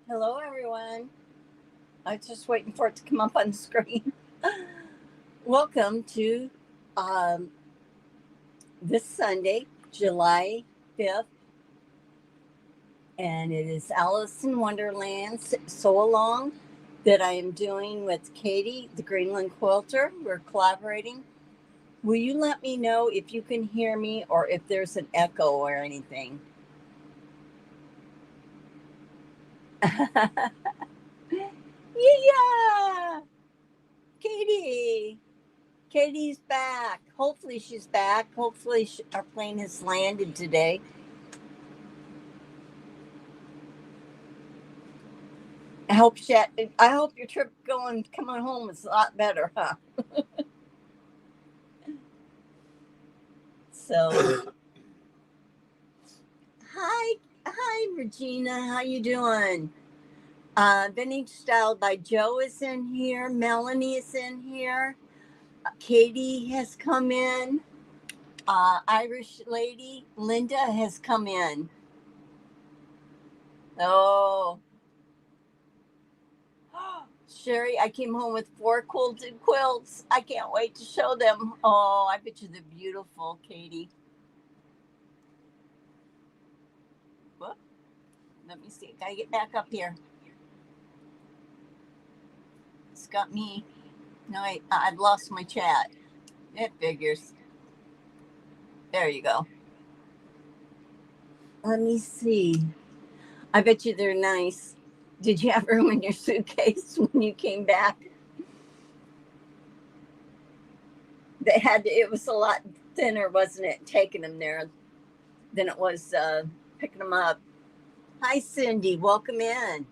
Hello, everyone. I was just waiting for it to come up on the screen. Welcome to um, this Sunday, July 5th, and it is Alice in Wonderland Sew Along that I am doing with Katy, the Greenland quilter. We're collaborating. Will you let me know if you can hear me or if there's an echo or anything? Yeah, Katy. Katie's back. Hopefully she's back. Hopefully our plane has landed today. I hope she, I hope your trip coming home is a lot better, huh? So hi Regina, how you doing? Vintage Style by Joe is in here. Melanie is in here. Katie has come in. Irish lady Linda has come in. Oh, Sherry, I came home with 4 quilted quilts. I can't wait to show them. Oh, I bet you they're beautiful, Katie. Whoop. Let me see. Gotta get back up here. It's got me. No, I've lost my chat. It figures. There you go. Let me see. I bet you they're nice. Did you have room in your suitcase when you came back? They had. It was a lot thinner, wasn't it? Taking them there than it was picking them up. Hi, Cindy. Welcome in.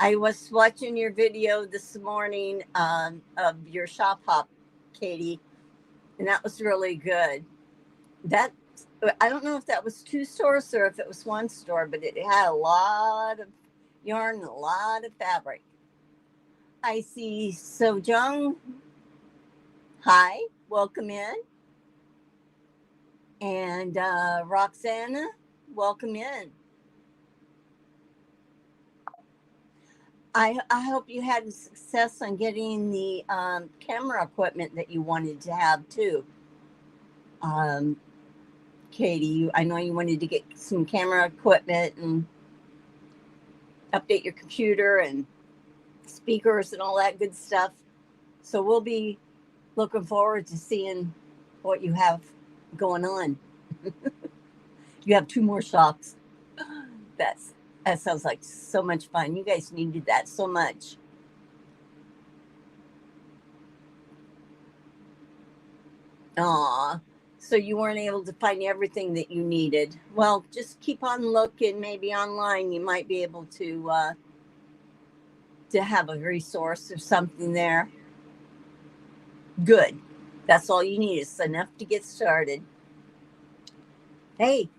I was watching your video this morning of your shop hop, Katy, and that was really good. That I don't know if that was 2 stores or if it was 1 store, but it had a lot of yarn, and a lot of fabric. I see Sojung. Hi, welcome in. And Roxana, welcome in. I hope you had success on getting the camera equipment that you wanted to have too. Um, Katy, I know you wanted to get some camera equipment and update your computer and speakers and all that good stuff. So we'll be looking forward to seeing what you have going on. You have 2 more shops. That sounds like so much fun. You guys needed that so much. Aw. So you weren't able to find everything that you needed. Well, just keep on looking. Maybe online you might be able to have a resource or something there. Good. That's all you need. It's enough to get started. Hey,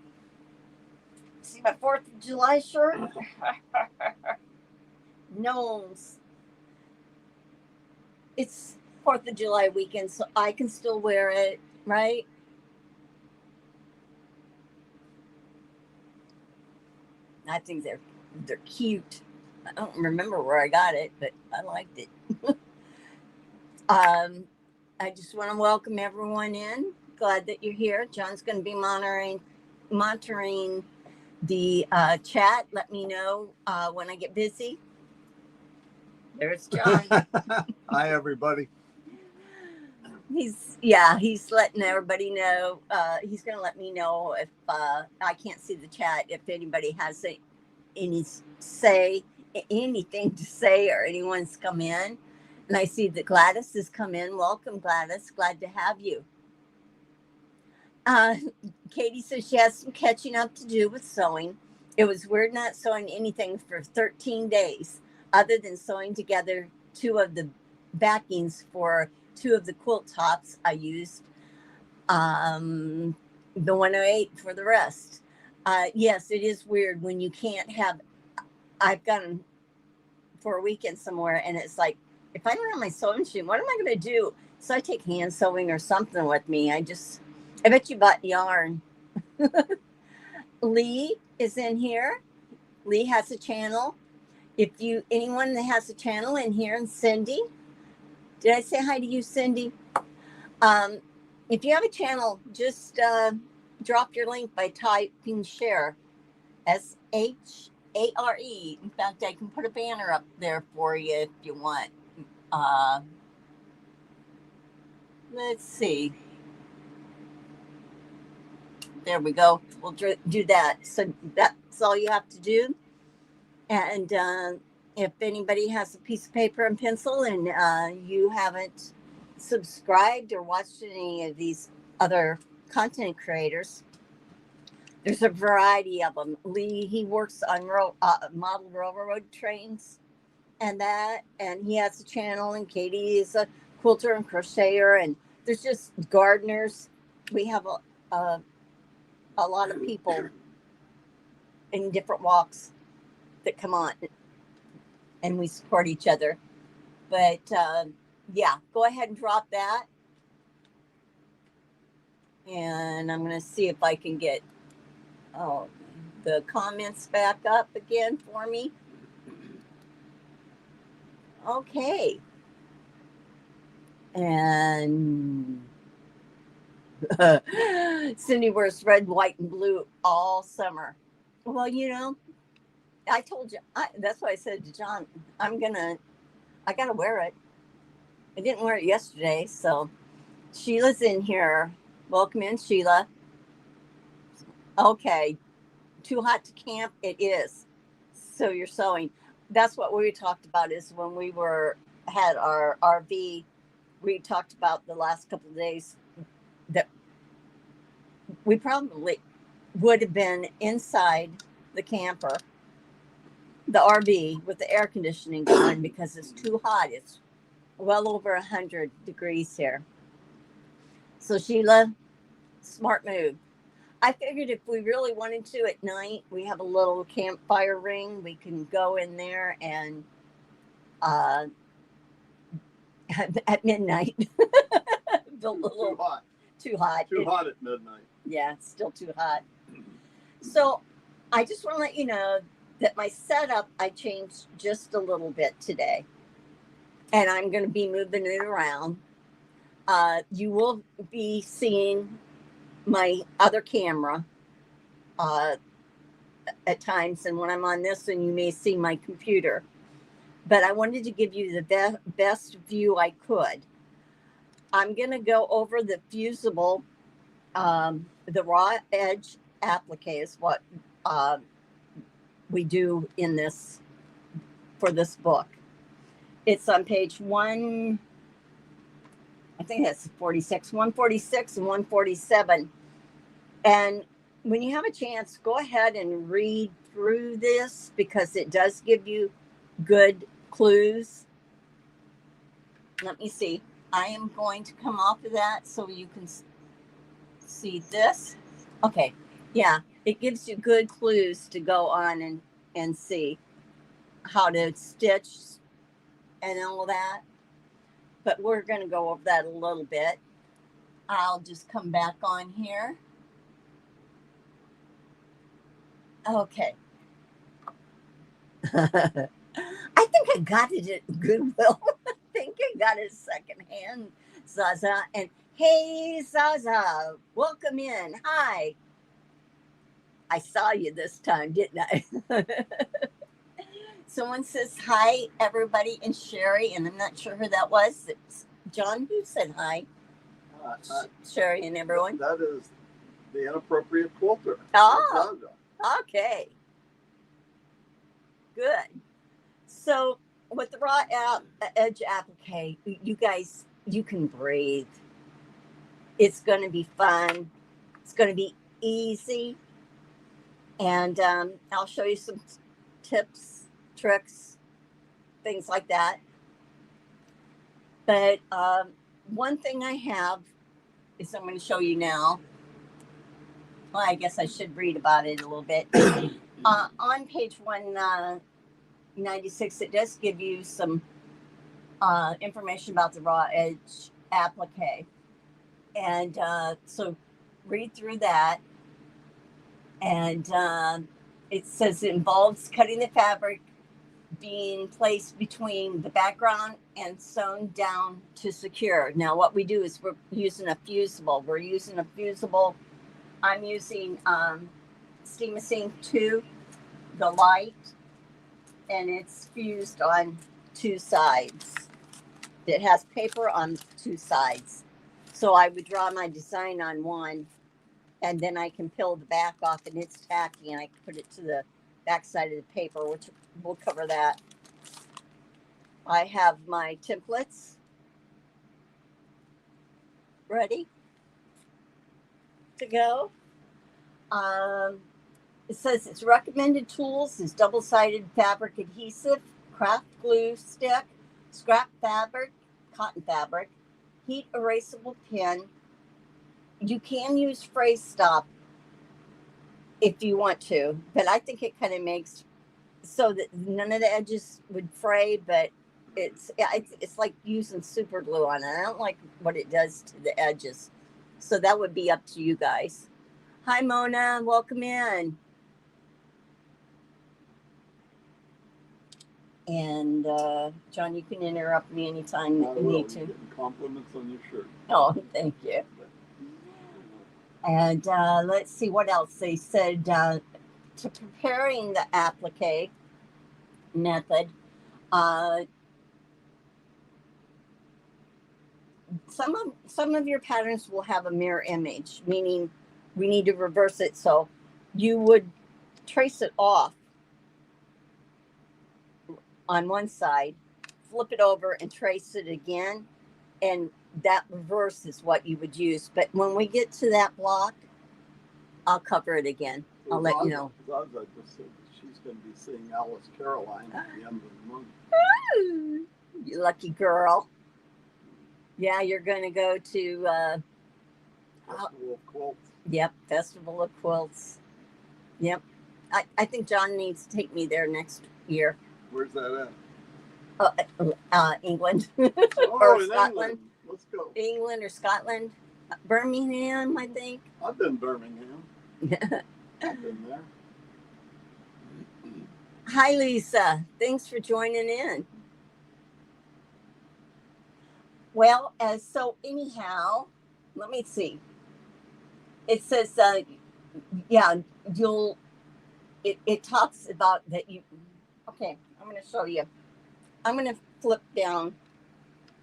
see my 4th of July shirt? Gnomes. It's 4th of July weekend, so I can still wear it, right? I think they're cute. I don't remember where I got it, but I liked it. I just want to welcome everyone in. Glad that you're here. John's going to be monitoring the chat. Let me know when I get busy. There's John. Hi, everybody. He's letting everybody know. He's going to let me know if I can't see the chat, if anybody has anything to say, or anyone's come in. And I see that Gladys has come in. Welcome, Gladys. Glad to have you. Katy says she has some catching up to do with sewing. It was weird not sewing anything for 13 days, other than sewing together 2 of the backings for 2 of the quilt tops I used. The 108 for the rest. Yes, it is weird when you can't have. I've gone for a weekend somewhere, and it's like, if I don't have my sewing machine, what am I going to do? So I take hand sewing or something with me. I bet you bought yarn. Lee is in here. Lee has a channel. If anyone that has a channel in here, and Cindy, did I say hi to you, Cindy? If you have a channel, just drop your link by typing share, SHARE. In fact, I can put a banner up there for you if you want. Let's see. There we go. We'll do that. So that's all you have to do. And if anybody has a piece of paper and pencil and you haven't subscribed or watched any of these other content creators, there's a variety of them. Lee, he works on model railroad trains and he has a channel, and Katy is a quilter and crocheter, and there's just gardeners. We have a lot of people in different walks that come on, and we support each other. But yeah, go ahead and drop that, and I'm going to see if I can get the comments back up again for me. Okay. And Cindy wears red, white, and blue all summer. Well, I told you, that's why I said to John, I got to wear it. I didn't wear it yesterday. So Sheila's in here. Welcome in, Sheila. Okay. Too hot to camp. It is. So you're sewing. That's what we talked about, is when we had our RV, we talked about the last couple of days that we probably would have been inside the camper, the RV, with the air conditioning going because it's too hot. It's well over 100 degrees here. So Sheila, smart move. I figured if we really wanted to at night, we have a little campfire ring. We can go in there and at midnight. Too hot. Too hot. Too hot at midnight. Yeah, it's still too hot. So I just want to let you know that my setup, I changed just a little bit today. And I'm going to be moving it around. You will be seeing my other camera at times, and when I'm on this one, you may see my computer. But I wanted to give you the best view I could. I'm going to go over the fusible, the raw edge applique is what we do in this, for this book. It's on page 1, I think that's 146 and 147. And when you have a chance, go ahead and read through this, because it does give you good clues. Let me see. I am going to come off of that so you can see this. Okay. Yeah. It gives you good clues to go on and see how to stitch and all that. But we're going to go over that a little bit. I'll just come back on here. Okay. I think I got it at Goodwill. I think I got it secondhand, Zaza. And hey, Zaza, welcome in. Hi. I saw you this time, didn't I? Someone says hi, everybody, and Sherry, and I'm not sure who that was. It's John who said hi. Sherry and everyone. That is the inappropriate quilter. Oh, okay. Good. So with the raw edge applique, you guys, you can breathe. It's going to be fun. It's going to be easy. And I'll show you some tips, tricks, things like that. But one thing I have is I'm going to show you now. Well, I guess I should read about it a little bit. On page 196, it does give you some information about the raw edge applique. And so read through that. And it says it involves cutting the fabric being placed between the background and sewn down to secure. Now what we do is we're using a fusible. I'm using Steam Machine 2, the light, and it's fused on 2 sides. It has paper on 2 sides. So I would draw my design on one, and then I can peel the back off, and it's tacky, and I can put it to the back side of the paper, which we'll cover that. I have my templates ready to go. It says its recommended tools is double-sided fabric adhesive, craft glue stick, scrap fabric, cotton fabric, heat erasable pen. You can use phrase stop if you want to, but I think it kind of makes so that none of the edges would fray, but it's like using super glue on it. I don't like what it does to the edges. So that would be up to you guys. Hi, Mona. Welcome in. And John, you can interrupt me anytime you need to. You're getting compliments on your shirt. Oh, thank you. And let's see what else they said. To preparing the applique method, some of your patterns will have a mirror image, meaning we need to reverse it. So you would trace it off on one side, flip it over and trace it again, and that reverse is what you would use. But when we get to that block, I'll cover it again. I'll let you know. I just said that she's going to be seeing Alice Caroline at the end of the month. Ooh, you lucky girl. Yeah, you're going to go to Festival of Quilts. Yep, Festival of Quilts. Yep. I think John needs to take me there next year. Where's that England. Oh, or in Scotland. England. Let's go. England or Scotland. Birmingham, I think. I've been Birmingham. I've been there. Hi, Lisa. Thanks for joining in. Well, so anyhow, let me see. It says, yeah, it talks about that you, okay, I'm going to show you. I'm going to flip down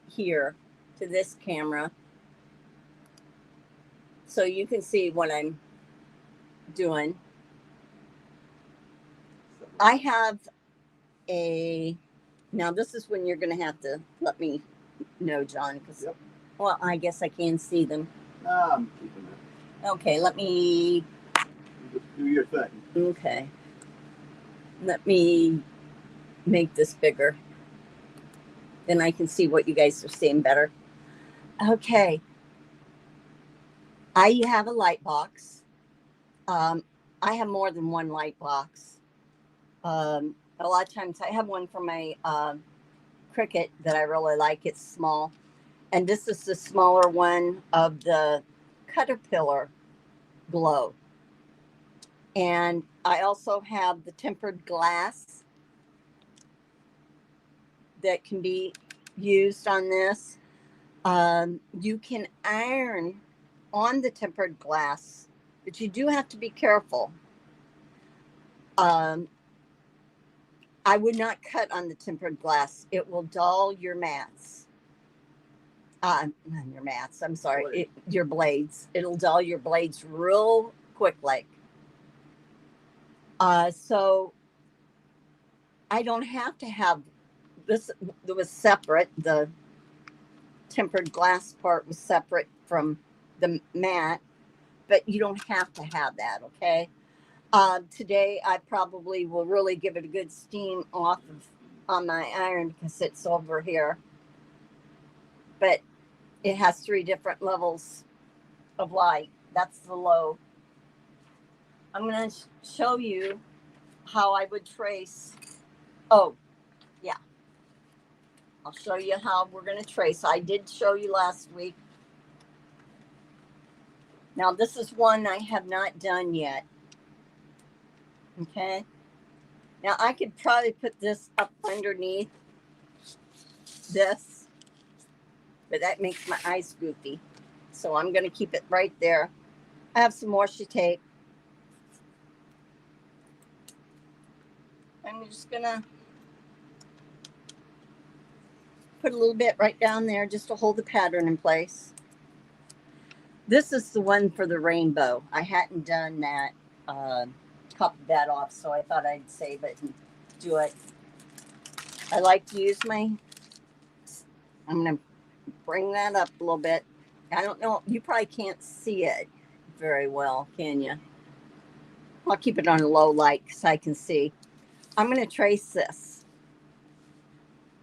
here to this camera so you can see what I'm doing. I have now this is when you're going to have to let me know, John, because, Yep. Well, I guess I can see them. I'm keeping it. Okay, let me. You just do your thing. Okay. Let me make this bigger. Then I can see what you guys are seeing better. Okay. I have a light box. I have more than one light box. A lot of times I have one for my Cricut that I really like. It's small. And this is the smaller one of the Caterpillar Glow. And I also have the tempered glass that can be used on this. You can iron on the tempered glass, but you do have to be careful. I would not cut on the tempered glass. It will dull your mats. Not your mats, I'm sorry. Your blades. It'll dull your blades real quick like. So I don't have to have this. It was separate. The tempered glass part was separate from the mat, but you don't have to have that, okay? Today I probably will really give it a good steam off on my iron because it's over here. But it has 3 different levels of light. That's the low. I'm going to show you how I would trace. Oh, yeah. I'll show you how we're going to trace. I did show you last week. Now, this is one I have not done yet. Okay. Now I could probably put this up underneath this, but that makes my eyes goofy. So I'm going to keep it right there. I have some washi tape. I'm just going to put a little bit right down there just to hold the pattern in place. This is the one for the rainbow. I hadn't done that, copied that off, so I thought I'd save it and do it. I like to use my, I'm going to bring that up a little bit. I don't know, you probably can't see it very well, can you? I'll keep it on a low light so I can see. I'm going to trace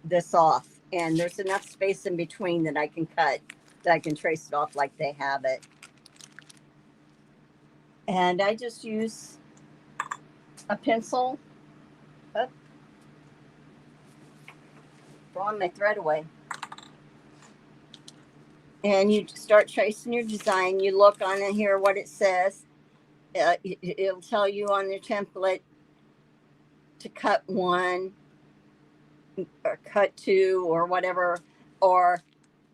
this off, and there's enough space in between that I can cut, that I can trace it off like they have it. And I just use a pencil. Oh, throwing my thread away. And you start tracing your design. You look on it here what it says. It'll tell you on your template to cut 1 or cut 2 or whatever, or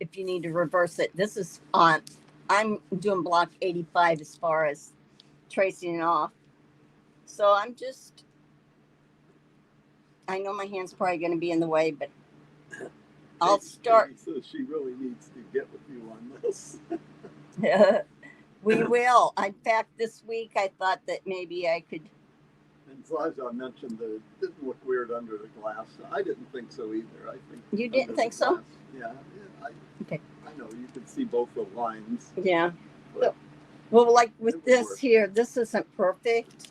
if you need to reverse it. This is on, I'm doing block 85 as far as tracing it off. So I'm just, I know my hand's probably going to be in the way, but I'll start. So she really needs to get with you on this. We will. In fact, this week I thought that maybe I could. And Zaja mentioned that it didn't look weird under the glass. I didn't think so either. I think you didn't think so? Yeah. Okay. I know you can see both the lines. Yeah. Well, like with this here, this isn't perfect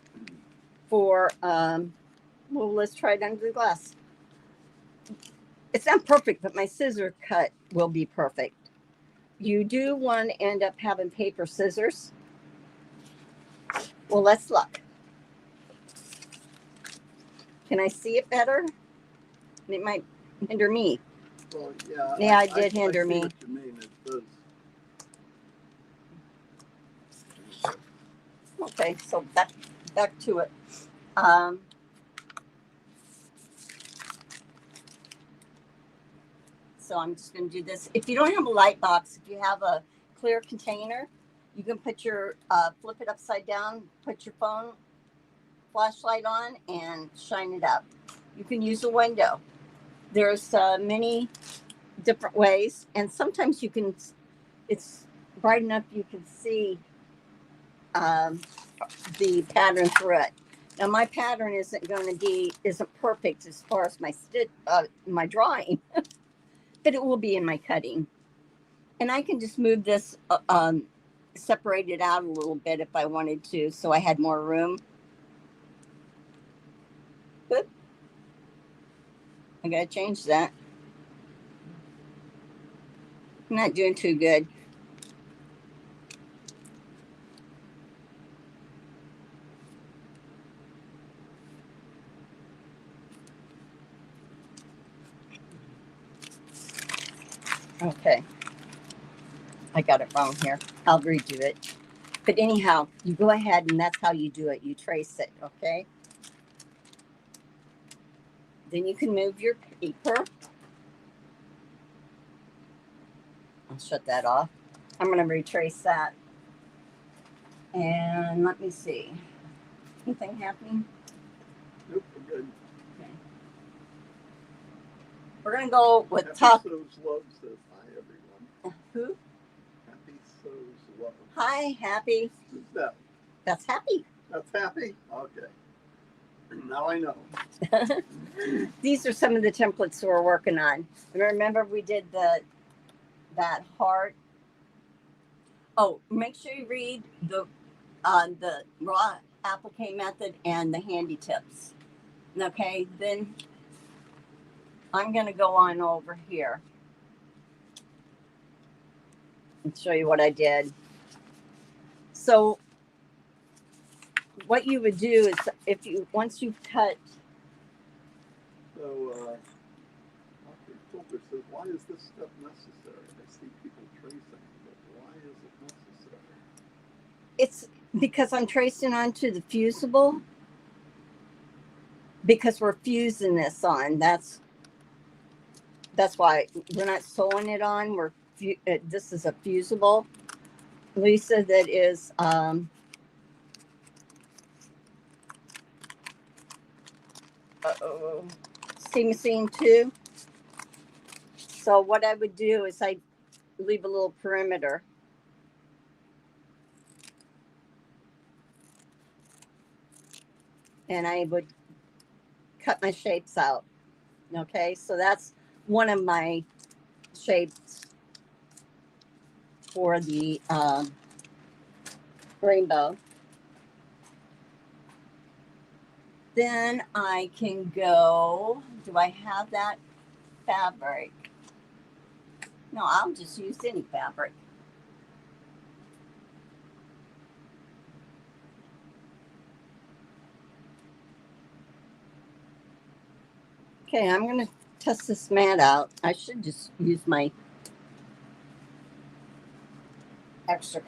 for. Well, let's try it under the glass. It's not perfect, but my scissor cut will be perfect. You do want to end up having paper scissors. Well, let's look. Can I see it better? It might hinder me. Well, yeah. Yeah, it did hinder me. I see what you mean. It does. Okay, so back to it. So I'm just going to do this. If you don't have a light box, if you have a clear container, you can put your, flip it upside down, put your phone flashlight on and shine it up. You can use a window. There's many different ways. And sometimes you can, it's bright enough you can see the pattern through it. Now my pattern isn't perfect as far as my drawing. But it will be in my cutting. And I can just move this, separate it out a little bit if I wanted to, so I had more room. Good. I gotta change that. I'm not doing too good. Okay. I got it wrong here. I'll redo it. But anyhow, you go ahead and that's how you do it. You trace it, okay? Then you can move your paper. I'll shut that off. I'm going to retrace that. And let me see. Anything happening? Nope, we're good. Okay. We're going to go with Happy top. Sews Love says hi, everyone. Who? Happy Sews Love. Hi, Happy. Who's that? That's Happy. That's Happy? Okay. Now I know. These are some of the templates we're working on. Remember we did that heart. Oh, make sure you read the raw applique method and the handy tips. Okay, then I'm going to go on over here and show you what I did. So what you would do is once you've cut. So, Dr. Filter says, why is this step necessary? I see people tracing, but why is it necessary? It's because I'm tracing onto the fusible, because we're fusing this on. That's why we're not sewing it on. This is a fusible, Lisa, that is steam machine 2. So what I would do is I leave a little perimeter. And I would cut my shapes out. Okay, so that's one of my shapes for the rainbow. Then I can go, do I have that fabric? No, I'll just use any fabric. Okay, I'm going to test this mat out. I should just use my extra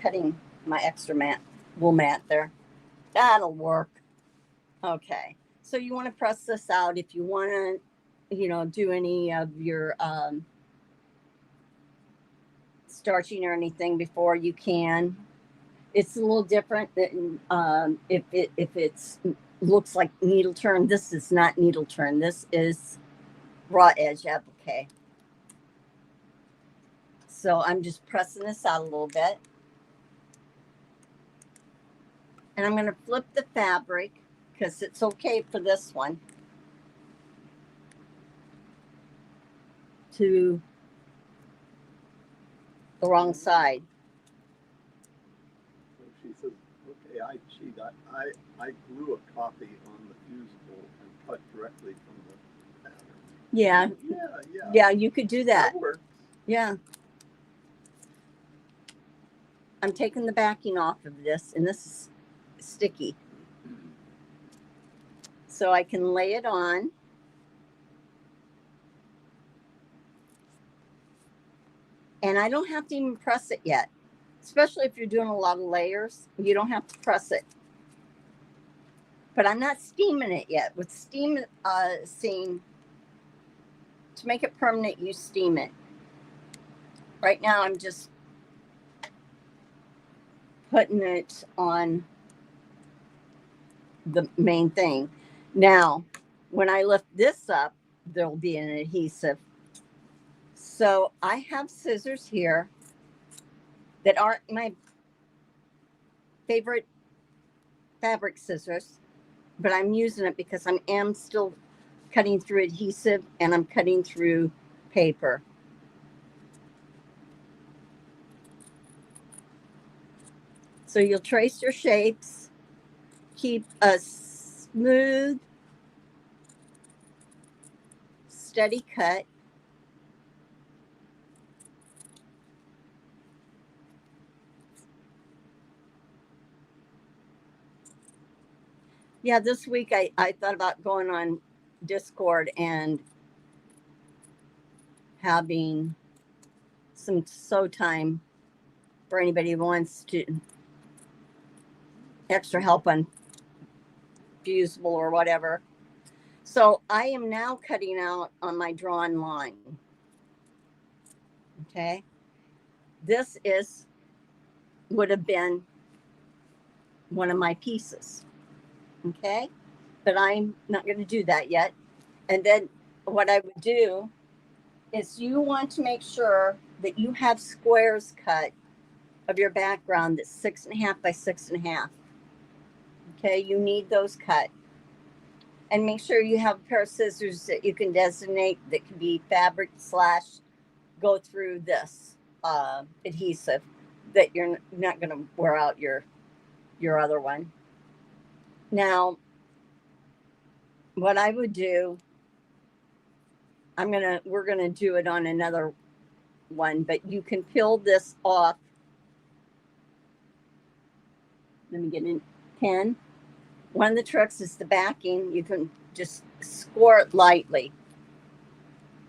mat, wool mat there. That'll work. Okay, so you want to press this out if you want to, do any of your starching or anything before you can. It's a little different than if it's looks like needle turn. This is not needle turn. This is raw edge applique. So I'm just pressing this out a little bit. And I'm going to flip the fabric because it's okay for this one to the wrong side. So she says, okay, I cheat. I glue a copy on the fusible and cut directly from the pattern. Yeah. Yeah, you could do that. That works. Yeah. I'm taking the backing off of this, and this is sticky. So I can lay it on. And I don't have to even press it yet, especially if you're doing a lot of layers. You don't have to press it. But I'm not steaming it yet. With steam seam, to make it permanent, you steam it. Right now, I'm just putting it on the main thing. Now, when I lift this up, there'll be an adhesive. So I have scissors here that aren't my favorite fabric scissors, but I'm using it because I am still cutting through adhesive and I'm cutting through paper. So you'll trace your shapes, keep a smooth, steady cut. Yeah, this week I thought about going on Discord and having some sew time for anybody who wants to extra help on fusible or whatever. So I am now cutting out on my drawn line. Okay. This would have been one of my pieces. Okay. But I'm not going to do that yet. And then what I would do is you want to make sure that you have squares cut of your background that's 6.5 by 6.5. Okay. You need those cut. And make sure you have a pair of scissors that you can designate that can be fabric / go through this adhesive that you're not going to wear out your other one. Now, what I would do, we're gonna do it on another one, but you can peel this off. Let me get a pen. One of the tricks is the backing. You can just score it lightly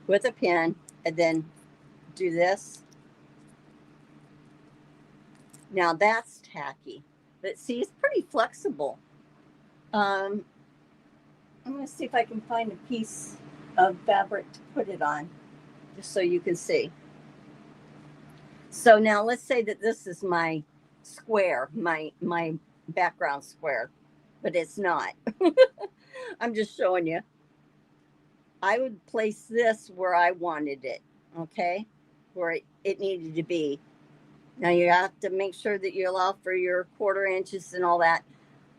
with a pen and then do this. Now that's tacky, but see, it's pretty flexible. I'm going to see if I can find a piece of fabric to put it on, just so you can see. So now let's say that this is my square, my background square, but it's not. I'm just showing you. I would place this where I wanted it, okay? Where it needed to be. Now you have to make sure that you allow for your 1/4 inches and all that.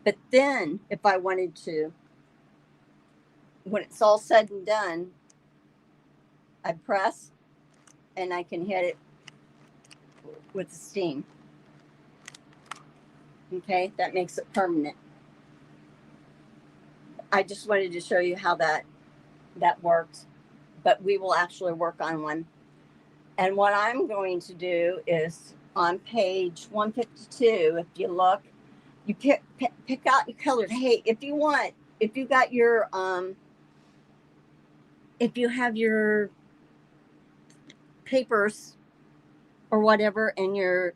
But then if I wanted to, when it's all said and done, I press and I can hit it with the steam. Okay, that makes it permanent. I just wanted to show you how that works, but we will actually work on one. And what I'm going to do is on page 152, if you look, you pick out your colors. Hey, if you want, if you got your if you have your papers or whatever and your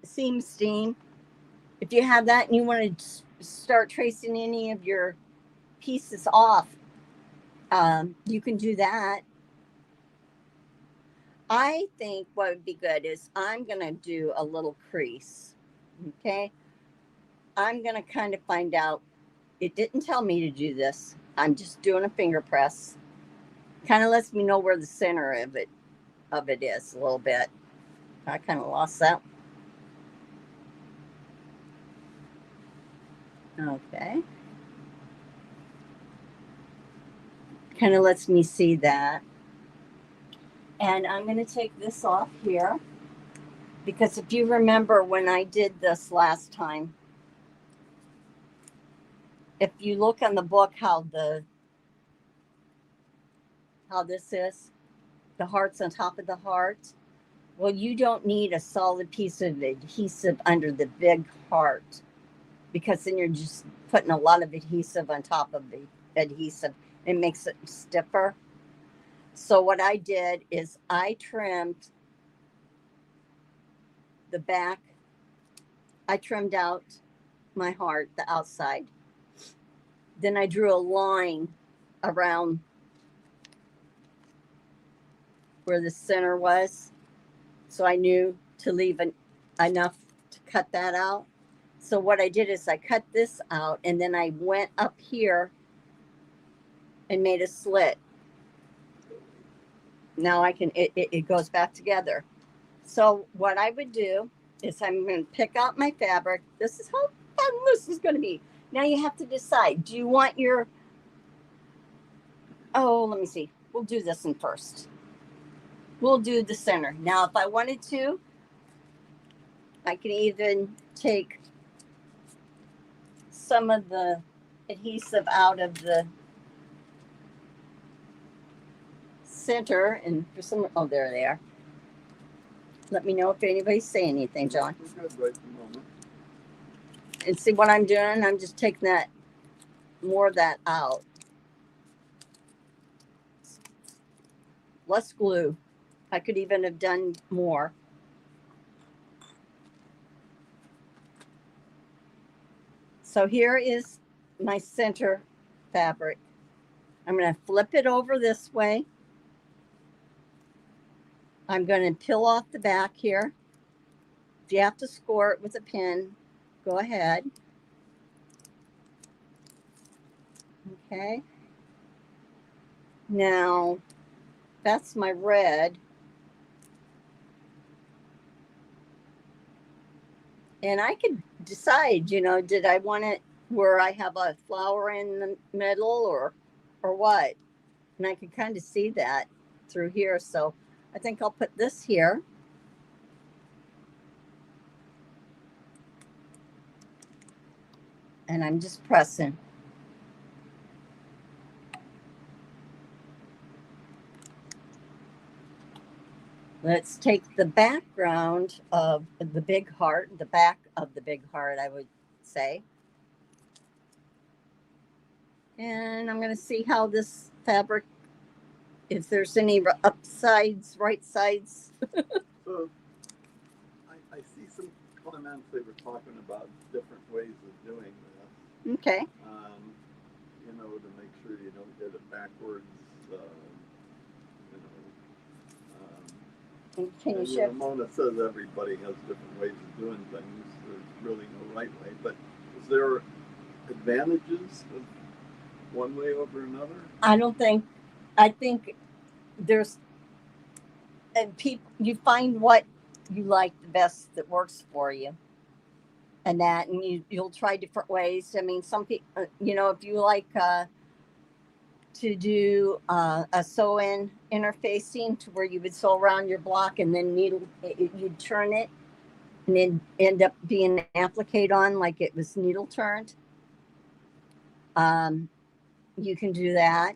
seam steam, if you have that and you want to start tracing any of your pieces off, you can do that. I think what would be good is I'm going to do a little crease. Okay. I'm going to kind of find out. It didn't tell me to do this. I'm just doing a finger press. Kind of lets me know where the center of it is a little bit. I kind of lost that. Okay. Kind of lets me see that. And I'm going to take this off here because if you remember when I did this last time, if you look on the book how this is, the heart's on top of the heart. Well, you don't need a solid piece of adhesive under the big heart because then you're just putting a lot of adhesive on top of the adhesive. It makes it stiffer. So what I did is I trimmed the back. I trimmed out my heart, the outside. Then I drew a line around where the center was. So I knew to leave enough to cut that out. So what I did is I cut this out and then I went up here and made a slit. Now I can, it goes back together. So what I would do is I'm going to pick out my fabric. This is how fun this is going to be. Now you have to decide, do you want your, let me see. We'll do this one first. We'll do the center. Now, if I wanted to, I can even take some of the adhesive out of the center and for some, there they are. Let me know if anybody's saying anything, John. We're good right at the moment. And see what I'm doing? I'm just taking that, more of that out. Less glue. I could even have done more. So here is my center fabric. I'm going to flip it over this way. I'm going to peel off the back here. If you have to score it with a pin, go ahead. Okay. Now, that's my red. And I could decide, did I want it where I have a flower in the middle or what? And I could kind of see that through here. So I think I'll put this here. And I'm just pressing. Let's take the background of the big heart, the back of the big heart, I would say. And I'm going to see how this fabric, if there's any upsides, right sides. So I see some comments they were talking about different ways of doing this. Okay. know, to make sure you don't get it backwards, you know. Can you And, shift? Mona says everybody has different ways of doing things. There's really no right way. But is there advantages of one way over another? I think there's, and people, you find what you like the best that works for you. And that, and you'll try different ways. I mean, some people, if you like to do a sew in interfacing to where you would sew around your block and then you'd turn it and then end up being appliqued on like it was needle turned. You can do that.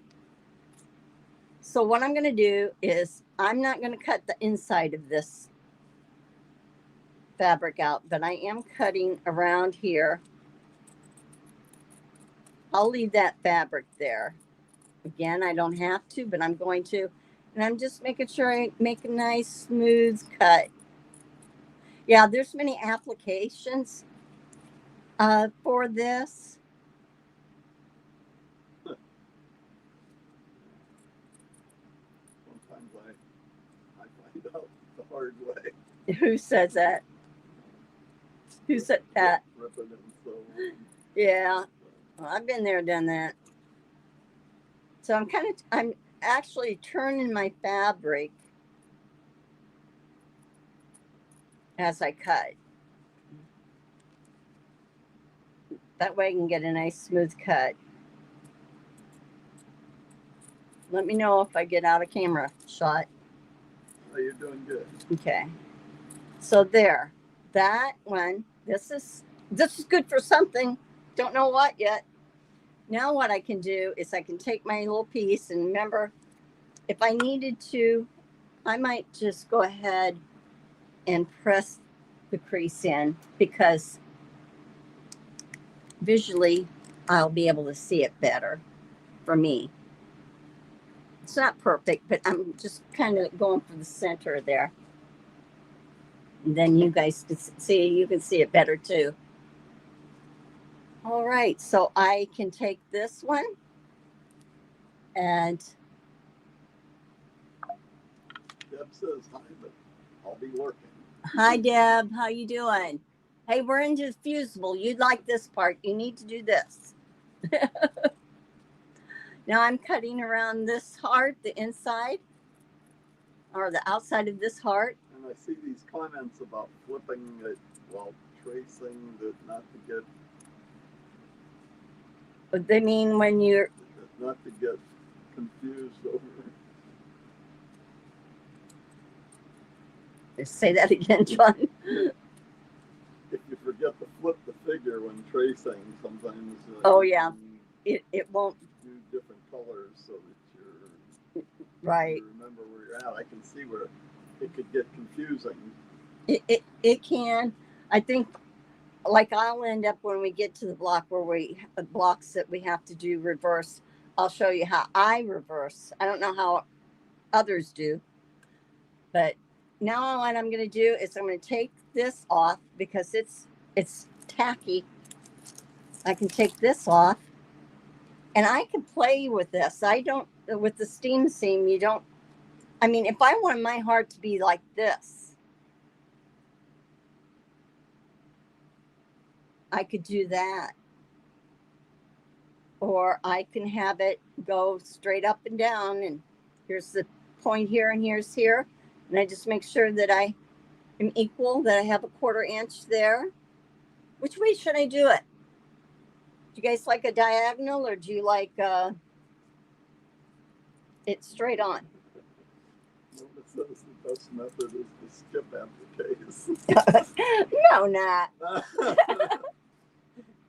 So what I'm going to do is I'm not going to cut the inside of this fabric out, but I am cutting around here. I'll leave that fabric there. Again, I don't have to, but I'm going to. And I'm just making sure I make a nice smooth cut. Yeah, there's many applications for this. Sometimes I find out the hard way. Who says that? Who said that? Ripping it and so on. Yeah, well, I've been there, done that. So I'm actually turning my fabric as I cut. That way I can get a nice smooth cut. Let me know if I get out of camera shot. Oh, you're doing good. Okay. So there, that one, this is good for something. Don't know what yet. Now what I can do is I can take my little piece, and remember, if I needed to, I might just go ahead and press the crease in, because visually I'll be able to see it better for me. It's not perfect, but I'm just kind of going for the center there. And then you guys can see it better too. All right, so I can take this one and Deb says hi, but I'll be working. hi Deb, how you doing? Hey, we're into fusible. You'd like this part. You need to do this. Now I'm cutting around this heart, the inside or the outside of this heart. And I see these comments about flipping it while tracing, that not to get. They mean when you're Not to get confused over. Say that again, John. If you forget to flip the figure when tracing, sometimes. Oh yeah, it won't do different colors so that right. You remember where you're at. I can see where it could get confusing. It can. I think, like, I'll end up when we get to the block where blocks that we have to do reverse. I'll show you how I reverse. I don't know how others do, but now what I'm going to do is I'm going to take this off because it's tacky. I can take this off, and I can play with this. I don't, with the steam seam, you don't, I mean, if I want my heart to be like this, I could do that. Or I can have it go straight up and down, and here's the point here and here's here. And I just make sure that I am equal, that I have a 1/4 inch there. Which way should I do it? Do you guys like a diagonal, or do you like it straight on? It says the best method is to skip appliques. No, not.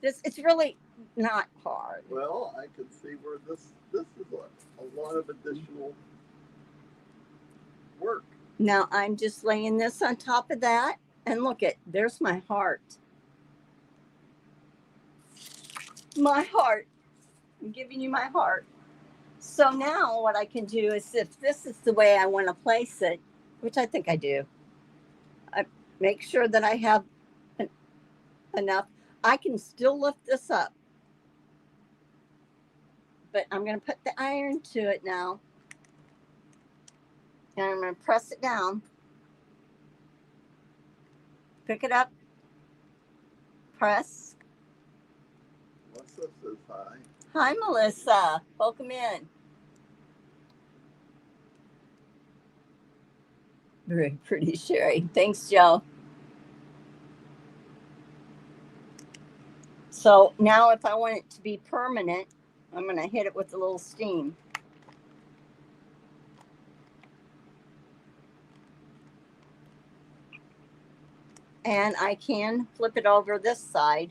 It's really not hard. Well, I can see where this is a lot of additional work. Now I'm just laying this on top of that, and look there's my heart. My heart. I'm giving you my heart. So now what I can do is, if this is the way I want to place it, which I think I do, I make sure that I have enough. I can still lift this up. but I'm going to put the iron to it now. And I'm going to press it down. Pick it up. Press. Melissa says hi. Hi, Melissa. Welcome in. Very pretty, Sherry. Thanks, Joe. So now if I want it to be permanent, I'm going to hit it with a little steam. And I can flip it over this side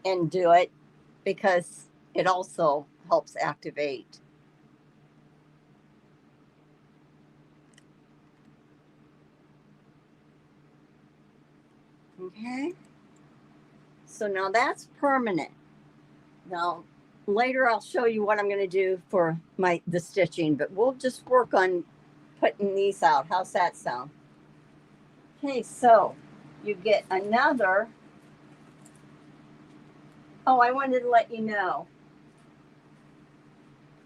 and do it because it also helps activate. Okay. So now that's permanent. Now later I'll show you what I'm going to do for the stitching, but we'll just work on putting these out. How's that sound? Okay, so you get another. Oh, I wanted to let you know.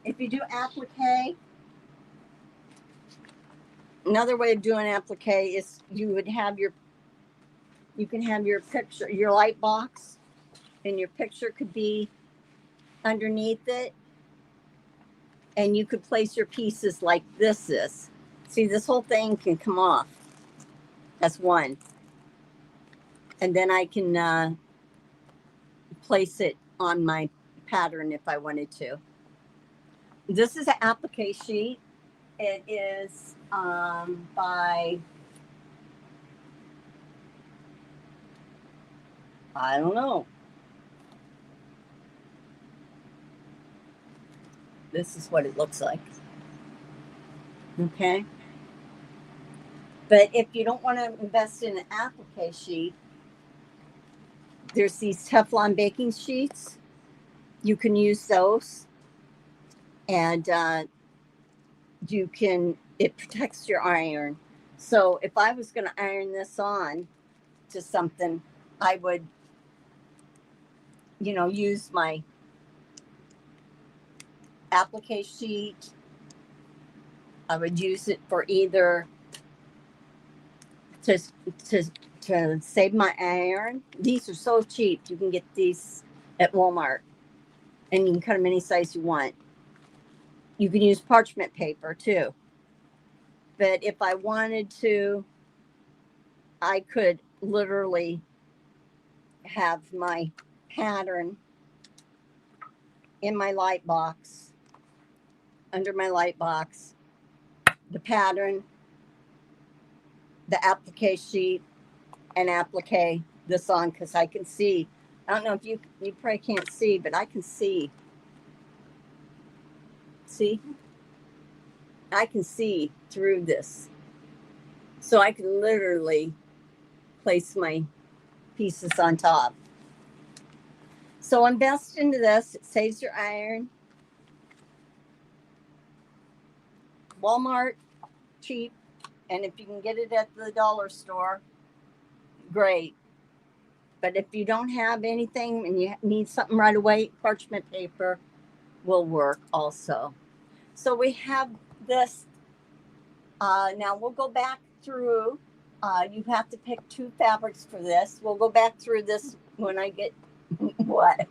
If you do appliqué, another way of doing appliqué is you can have your picture, your light box, and your picture could be underneath it. And you could place your pieces like this is. See, this whole thing can come off. That's one. And then I can place it on my pattern if I wanted to. This is an applique sheet. It is by, I don't know. This is what it looks like. Okay. But if you don't want to invest in an applique sheet, there's these Teflon baking sheets. You can use those. And it protects your iron. So if I was going to iron this on to something, I would, use my applique sheet. I would use it for either to save my iron. These are so cheap. You can get these at Walmart, and you can cut them any size you want. You can use parchment paper too. But if I wanted to, I could literally have my pattern in my light box, under my light box, the pattern, the applique sheet, and applique this on because I can see. I don't know if you probably can't see, but I can see. See? I can see through this. So I can literally place my pieces on top. So invest into this. It saves your iron. Walmart, cheap. And if you can get it at the dollar store, great. But if you don't have anything and you need something right away, parchment paper will work also. So we have this. Now we'll go back through. You have to pick 2 fabrics for this. We'll go back through this when I get what?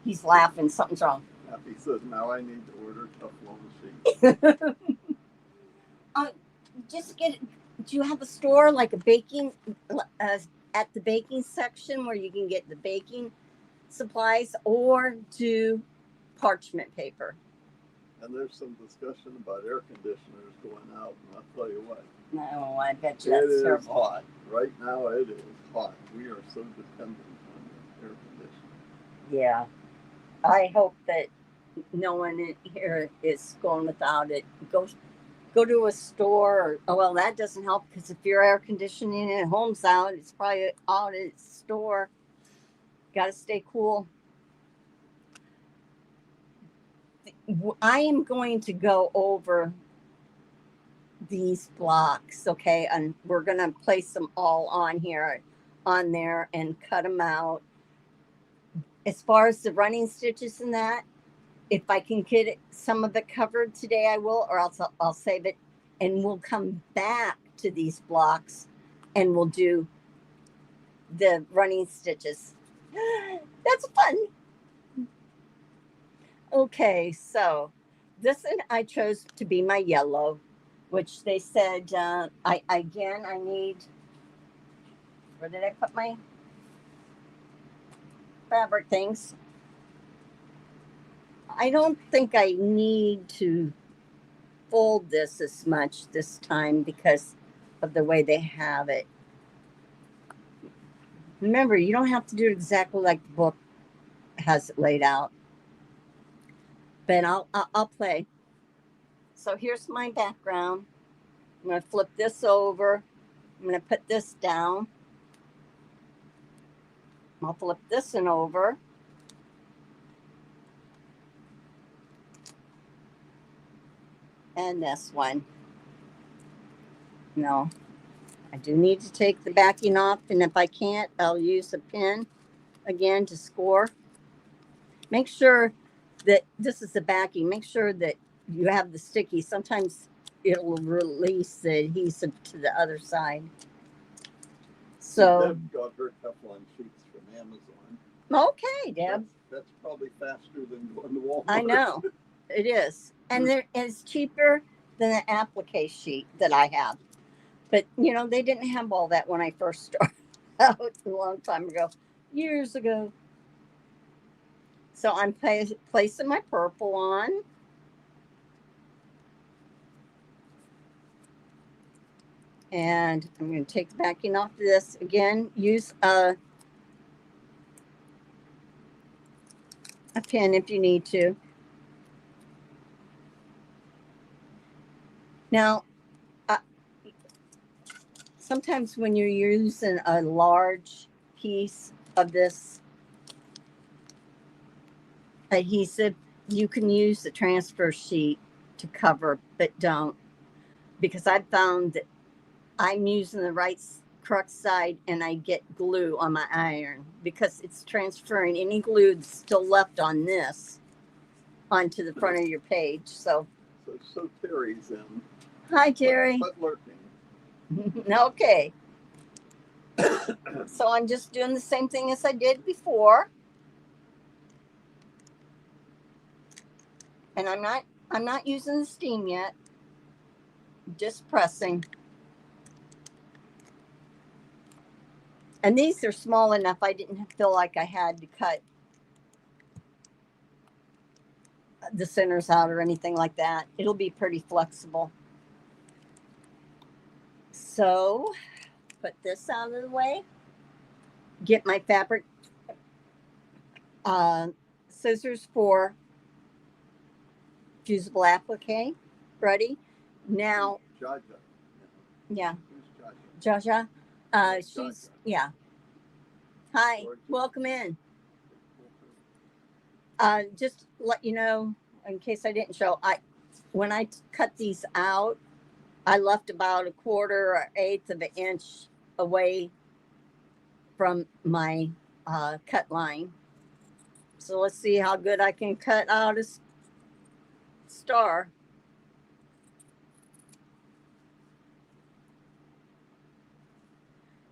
He's laughing. Something's wrong. He says, now I need to order Teflon sheets. Just get it. Do you have a store like a baking at the baking section where you can get the baking supplies, or do parchment paper? And there's some discussion about air conditioners going out, and I'll tell you what. No, I bet you that's terrible. It is hot. Right now it is hot. We are so dependent on the air conditioning. Yeah. I hope that no one in here is going without it. Go to a store. Well, that doesn't help because if your air conditioning at home's out, it's probably out at the store. Got to stay cool. I am going to go over these blocks, okay? And we're going to place them all on there and cut them out. As far as the running stitches and that, if I can get some of it covered today, I will, or else I'll save it, and we'll come back to these blocks and we'll do the running stitches. That's fun. Okay, so this one I chose to be my yellow, which they said I need. Where did I put my fabric things? I don't think I need to fold this as much this time because of the way they have it. Remember, you don't have to do it exactly like the book has it laid out. But I'll play. So here's my background. I'm going to flip this over. I'm going to put this down. I'll flip this one over. And this one. No, I do need to take the backing off, and if I can't, I'll use a pin again to score. Make sure that this is the backing. Make sure that you have the sticky. Sometimes it'll release the adhesive to the other side. So Deb got her Teflon sheets from Amazon. Okay, Deb. That's probably faster than going to Walmart. I know it is, and it's cheaper than the applique sheet that I have. But you know, they didn't have all that when I first started out a long time ago, years ago. So I'm placing my purple on. And I'm going to take the backing off of this. Again, use a pin if you need to. Now, sometimes when you're using a large piece of this adhesive, you can use the transfer sheet to cover, but don't, because I've found that I'm using the correct side and I get glue on my iron because it's transferring any glue that's still left on this onto the front of your page. So Terry's in. Hi, Terry. But lurking. Okay. So I'm just doing the same thing as I did before. And I'm not using the steam yet. Just pressing. And these are small enough I didn't feel like I had to cut the centers out or anything like that. It'll be pretty flexible. So put this out of the way. Get my fabric scissors for fusible applique ready. Now, Jaja. Yeah. Who's Jaja. She's, Jaja. Yeah. Hi, Georgia. welcome in. Just let you know, in case I didn't show, when I cut these out, I left about 1/4 or 1/8 of an inch away from my cut line. So let's see how good I can cut out a star.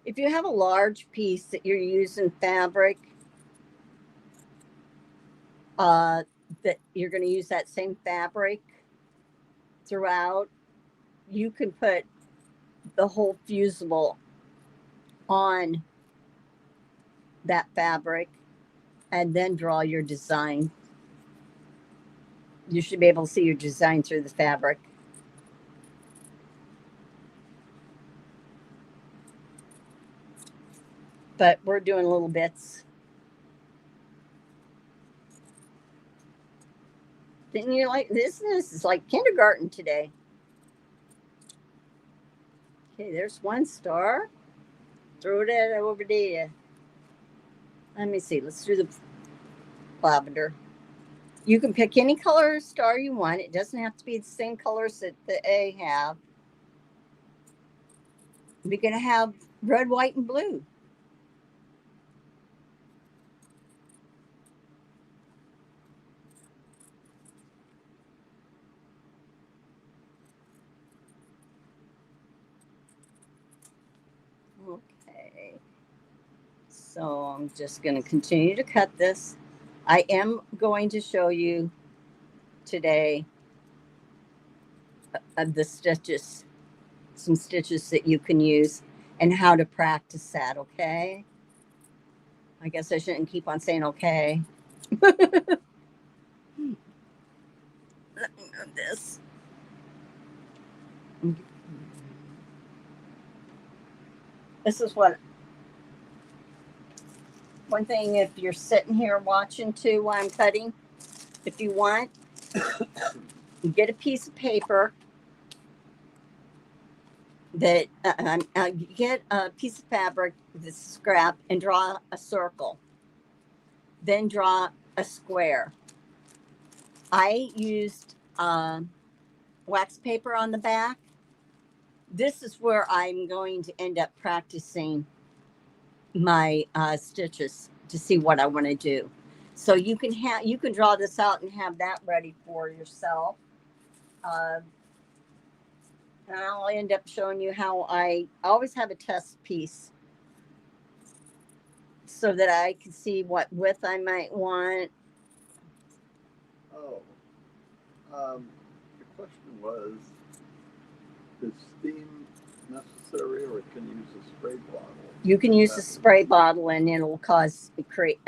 If you have a large piece that you're using fabric, that you're going to use that same fabric throughout, you can put the whole fusible on that fabric and then draw your design. You should be able to see your design through the fabric. But we're doing little bits. Didn't you like this? This is like kindergarten today. Okay, there's one star. Throw that over there. Let me see. Let's do the lavender. You can pick any color star you want. It doesn't have to be the same colors that the A have. We're going to have red, white, and blue. Okay. So I'm just going to continue to cut this. I am going to show you today the stitches, some stitches that you can use and how to practice that, okay? I guess I shouldn't keep on saying okay. Let me move this. This is what, one thing, if you're sitting here watching too while I'm cutting, if you want, you get a piece of paper that get a piece of fabric, this scrap, and draw a circle. Then draw a square. I used wax paper on the back. This is where I'm going to end up practicing my stitches to see what I want to do. So you can draw this out and have that ready for yourself. And I'll end up showing you how I always have a test piece so that I can see what width I might want. Oh, the question was, is steam necessary, or can you use a spray bottle? You can use a spray bottle, and it'll create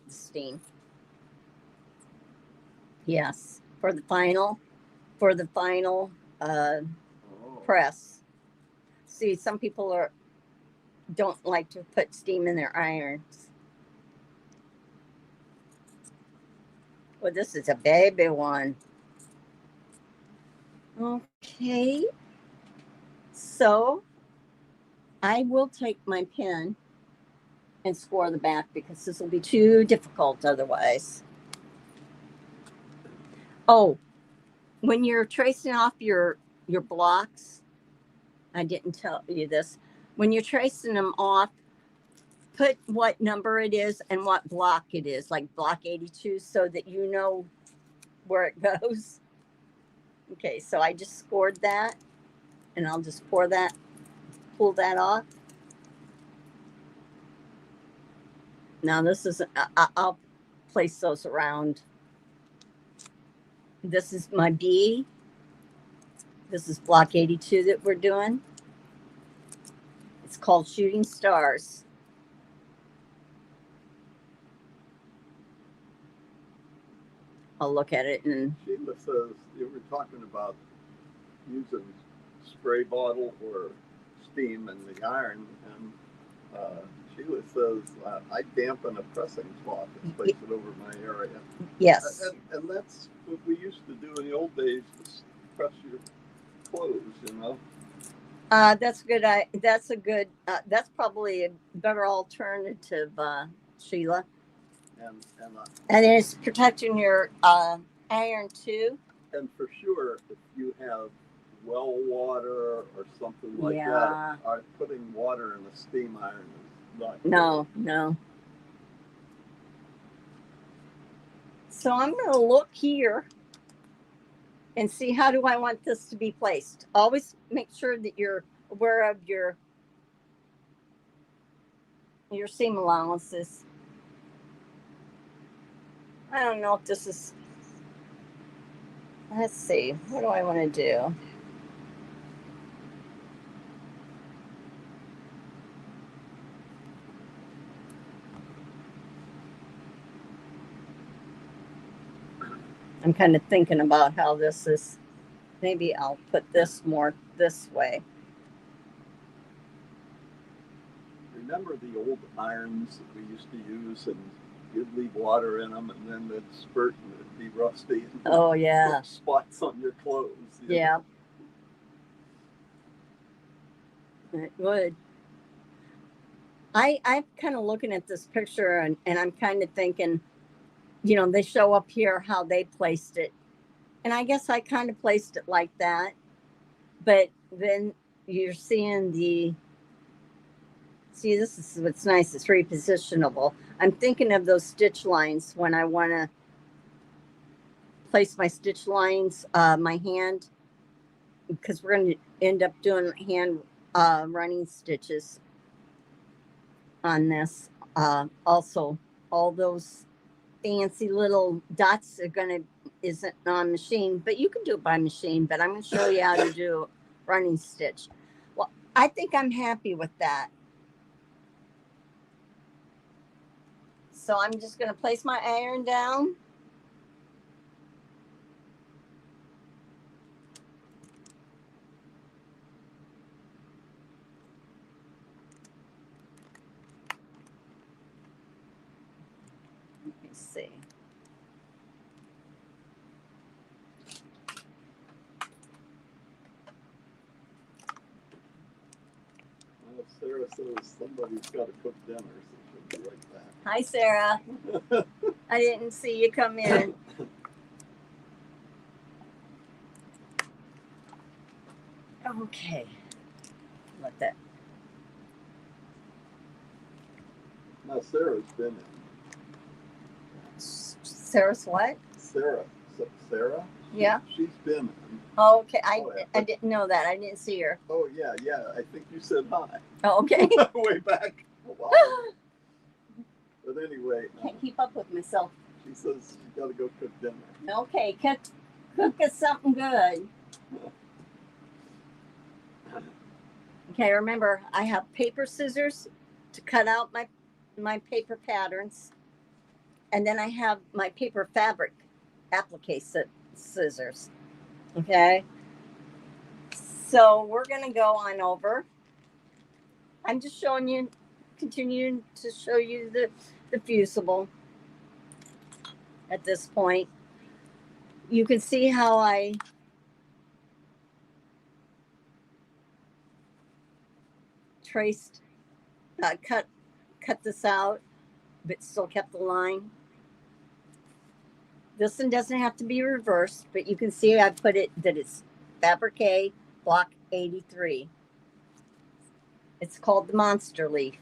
the steam. Yes, for the final press. See, some people don't like to put steam in their irons. Well, this is a baby one. Okay. So I will take my pen and score the back because this will be too difficult otherwise. Oh, when you're tracing off your blocks, I didn't tell you this. When you're tracing them off, put what number it is and what block it is, like block 82, so that you know where it goes. Okay, so I just scored that, and I'll just pull that off. Now this is, I'll place those around. This is my B. This is block 82 that we're doing. It's called Shooting Stars. I'll look at it and. Sheila says you were talking about using spray bottle or steam in the iron, and Sheila says I dampen a pressing cloth and place it over my area. Yes. And that's what we used to do in the old days, to press your clothes, you know. That's good. That's probably a better alternative, Sheila. And it's protecting your iron too. And for sure, if you have well water or something like that, putting water in a steam iron is not good. No. So I'm going to look here and see, how do I want this to be placed? Always make sure that you're aware of your seam allowances. I don't know if this is, let's see, what do I want to do? I'm kind of thinking about how this is. Maybe I'll put this more this way. Remember the old irons that we used to use, and you'd leave water in them, and then they'd spurt and it'd be rusty. And oh yeah. Spots on your clothes. Yeah. It would. I'm kind of looking at this picture and I'm kind of thinking, you know, they show up here how they placed it. And I guess I kind of placed it like that. But then you're seeing see, this is what's nice. It's repositionable. I'm thinking of those stitch lines when I want to place my stitch lines, my hand, because we're going to end up doing hand running stitches on this. Also, all those fancy little dots isn't on machine, but you can do it by machine. But I'm going to show you how to do running stitch. Well, I think I'm happy with that. So I'm just going to place my iron down. Let me see. Well, Sarah says somebody's got to cook dinner, so she'll be right back. Hi, Sarah. I didn't see you come in. Okay. Let that. Now, Sarah's been in. Sarah's what? Sarah? Yeah. She's been in. Oh, okay. Yeah. I didn't know that. I didn't see her. Oh, yeah. I think you said hi. Oh, okay. Way back a while. But anyway. Can't keep up with myself. She says she's got to go cook dinner. Okay, cook us something good. Okay, remember, I have paper scissors to cut out my paper patterns. And then I have my paper fabric applique scissors. Okay. So we're going to go on over. I'm just continuing to show you the fusible at this point. You can see how I traced, cut this out, but still kept the line. This one doesn't have to be reversed, but you can see I put it that it's appliqué block 83. It's called the monster leaf.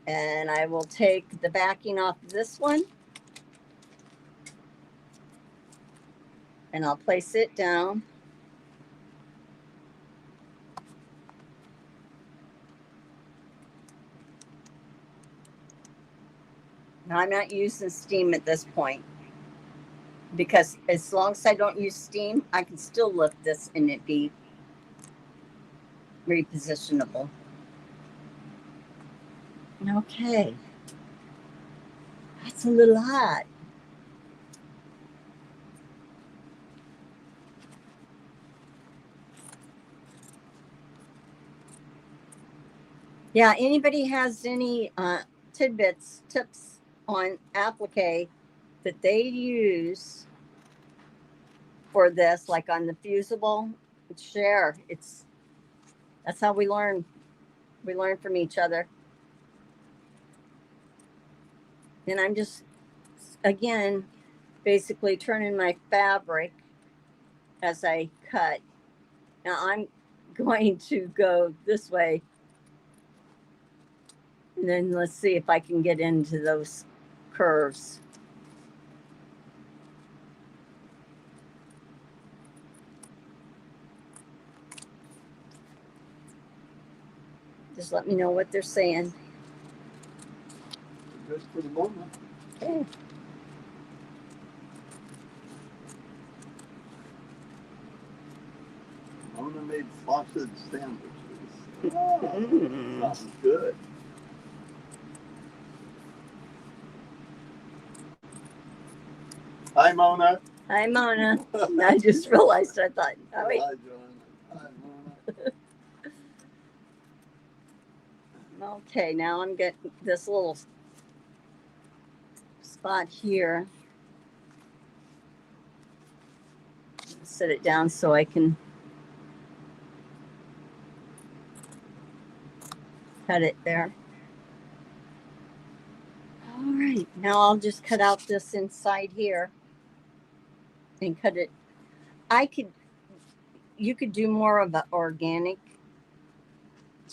And I will take the backing off this one. And I'll place it down. Now I'm not using steam at this point, because as long as I don't use steam, I can still lift this and it be repositionable. Okay. That's a little hot. Yeah, anybody has any tips on applique that they use for this, like on the fusible, share. That's how we learn. We learn from each other. And I'm just, again, basically turning my fabric as I cut. Now I'm going to go this way. And then let's see if I can get into those curves. Just let me know what they're saying. Just for the moment. Okay. Mona made sausage sandwiches. Oh, sounds good. Hi, Mona. Hi, Mona. I just realized I thought, oh, wait. Hi, John. Hi, Mona. Okay, now I'm getting this little spot here. Set it down so I can cut it there. All right, now I'll just cut out this inside here and cut it. You could do more of an organic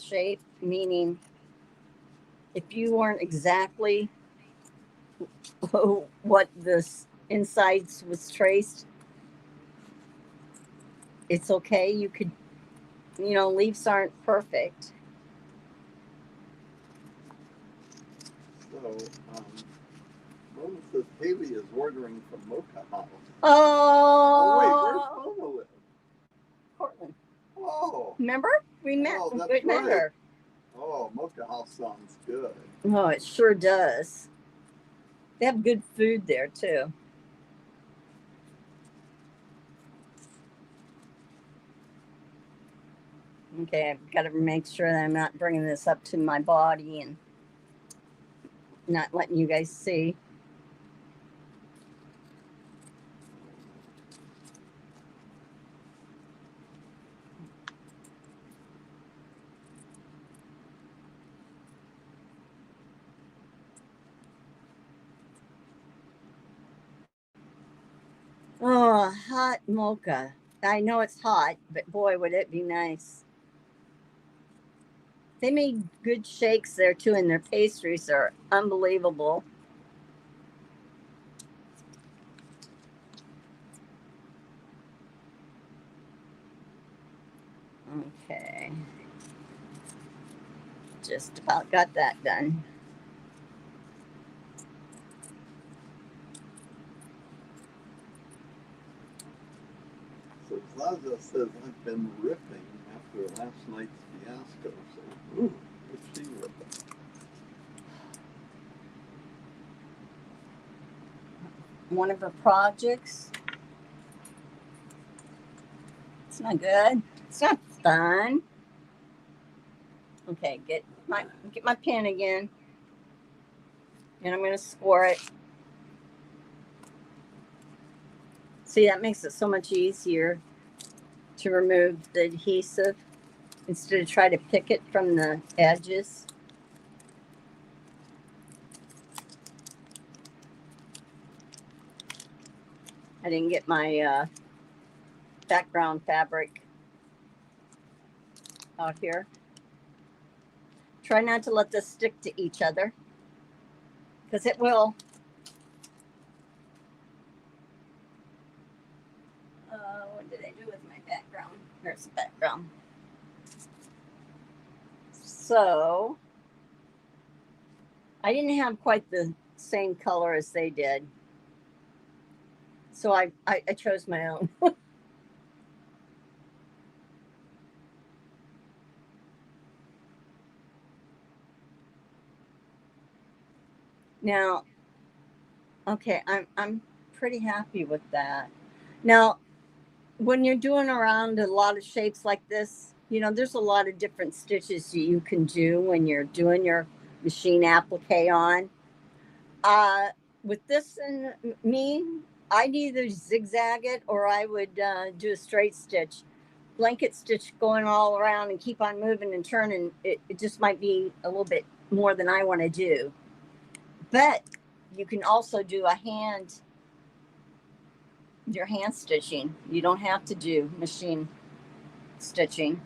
shape, meaning if you weren't exactly what this insides was traced, it's okay. You could, leaves aren't perfect. So, Mona says Haley is ordering from Mocha House. Oh, wait, where's Mona live? Portland. Oh. Remember? We met. Oh, that's We met right. her. Oh, Mocha House sounds good. Oh, it sure does. They have good food there too. Okay, I've got to make sure that I'm not bringing this up to my body and not letting you guys see. Oh, hot mocha. I know it's hot, but boy, would it be nice. They made good shakes there too, and their pastries are unbelievable. Okay. Just about got that done. So Zaza says I've been ripping after last night's fiasco. So, what's she ripping? One of her projects. It's not good. It's not fun. Okay, get my pen again. And I'm going to score it. See, that makes it so much easier to remove the adhesive instead of try to pick it from the edges. I didn't get my background fabric out here. Try not to let this stick to each other because it will. What did I do with my background? There's the background. So I didn't have quite the same color as they did. So I chose my own. Now, okay, I'm pretty happy with that. Now, when you're doing around a lot of shapes like this, there's a lot of different stitches you can do when you're doing your machine applique on. With this and me, I'd either zigzag it or I would do a straight stitch, blanket stitch going all around and keep on moving and turning. It just might be a little bit more than I want to do. But you can also do your hand stitching. You don't have to do machine stitching.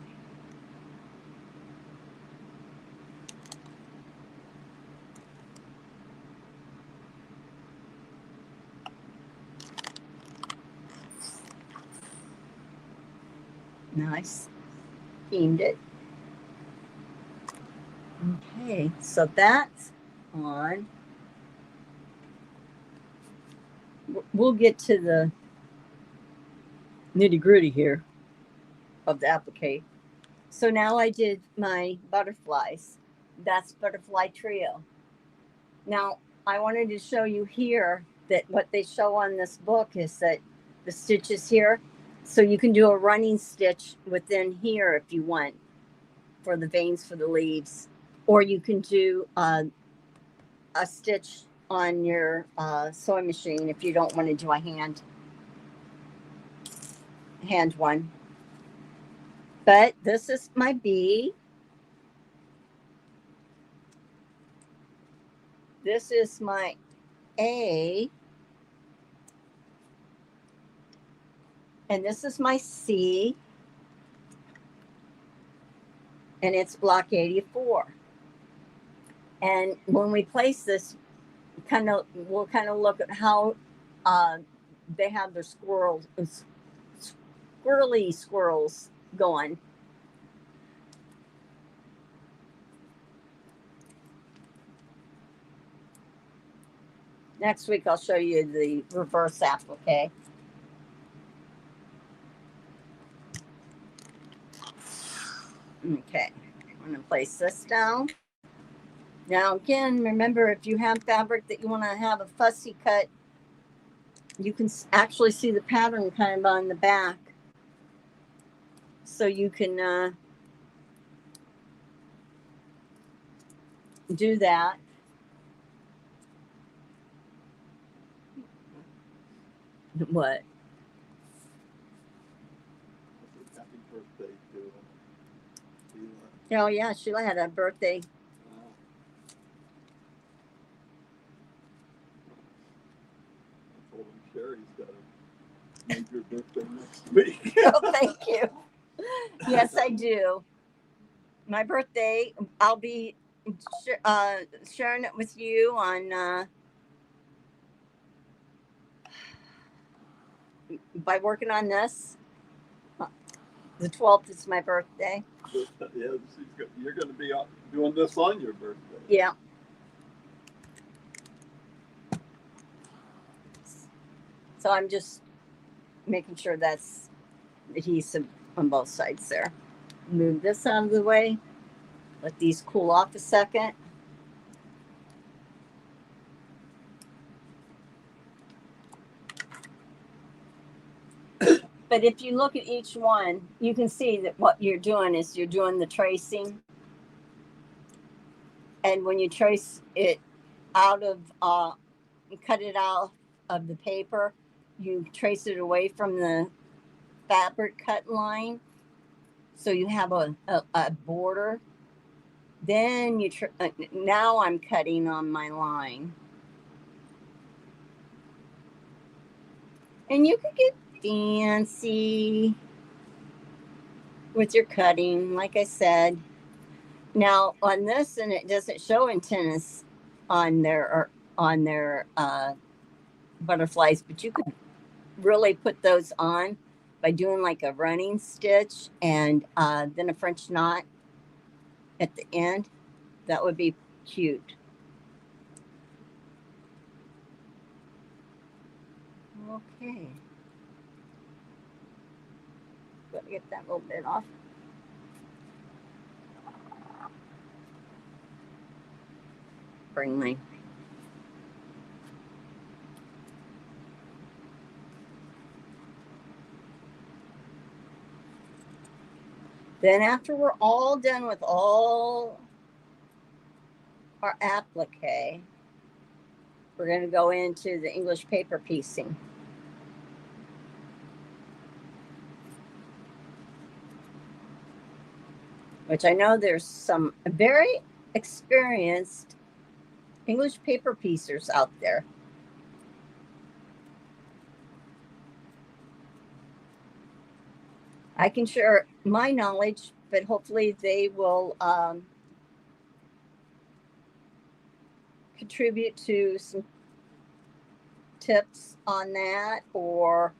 Nice. Steamed it. Okay, so that's on. We'll get to the nitty gritty here of the applique. So now I did my butterflies. That's butterfly trio. Now I wanted to show you here that what they show on this book is that the stitches here. So you can do a running stitch within here if you want for the veins for the leaves. Or you can do a stitch on your sewing machine if you don't want to do a hand one. But this is my B. This is my A. And this is my C. And it's block 84. And when we place this, we'll kind of look at how they have their squirrely squirrels going. Next week, I'll show you the reverse applique. Okay, I'm going to place this down. Now, again, remember, if you have fabric that you want to have a fussy cut, you can actually see the pattern kind of on the back. So you can do that. What? Happy birthday to Sheila. Oh, yeah, Sheila had a birthday. I told him Sherry's got a major birthday next week. Oh, thank you. Yes, I do. My birthday, I'll be sharing it with you on by working on this. The 12th is my birthday. Yeah, you're going to be doing this on your birthday. Yeah. So I'm just making sure that's adhesive on both sides there. Move this out of the way. Let these cool off a second. But if you look at each one, you can see that what you're doing is you're doing the tracing. And when you trace it out of, cut it out of the paper, you trace it away from the fabric cut line. So you have a border. Then you, now I'm cutting on my line. And you could get fancy with your cutting, like I said. Now on this, and it doesn't show antennas on their butterflies, but you could really put those on by doing like a running stitch and then a French knot at the end. That would be cute. Okay. Gotta get that little bit off. Bring my Then after we're all done with all our applique, we're going to go into the English paper piecing. Which I know there's some very experienced English paper piecers out there. I can share my knowledge, but hopefully they will contribute to some tips on that, or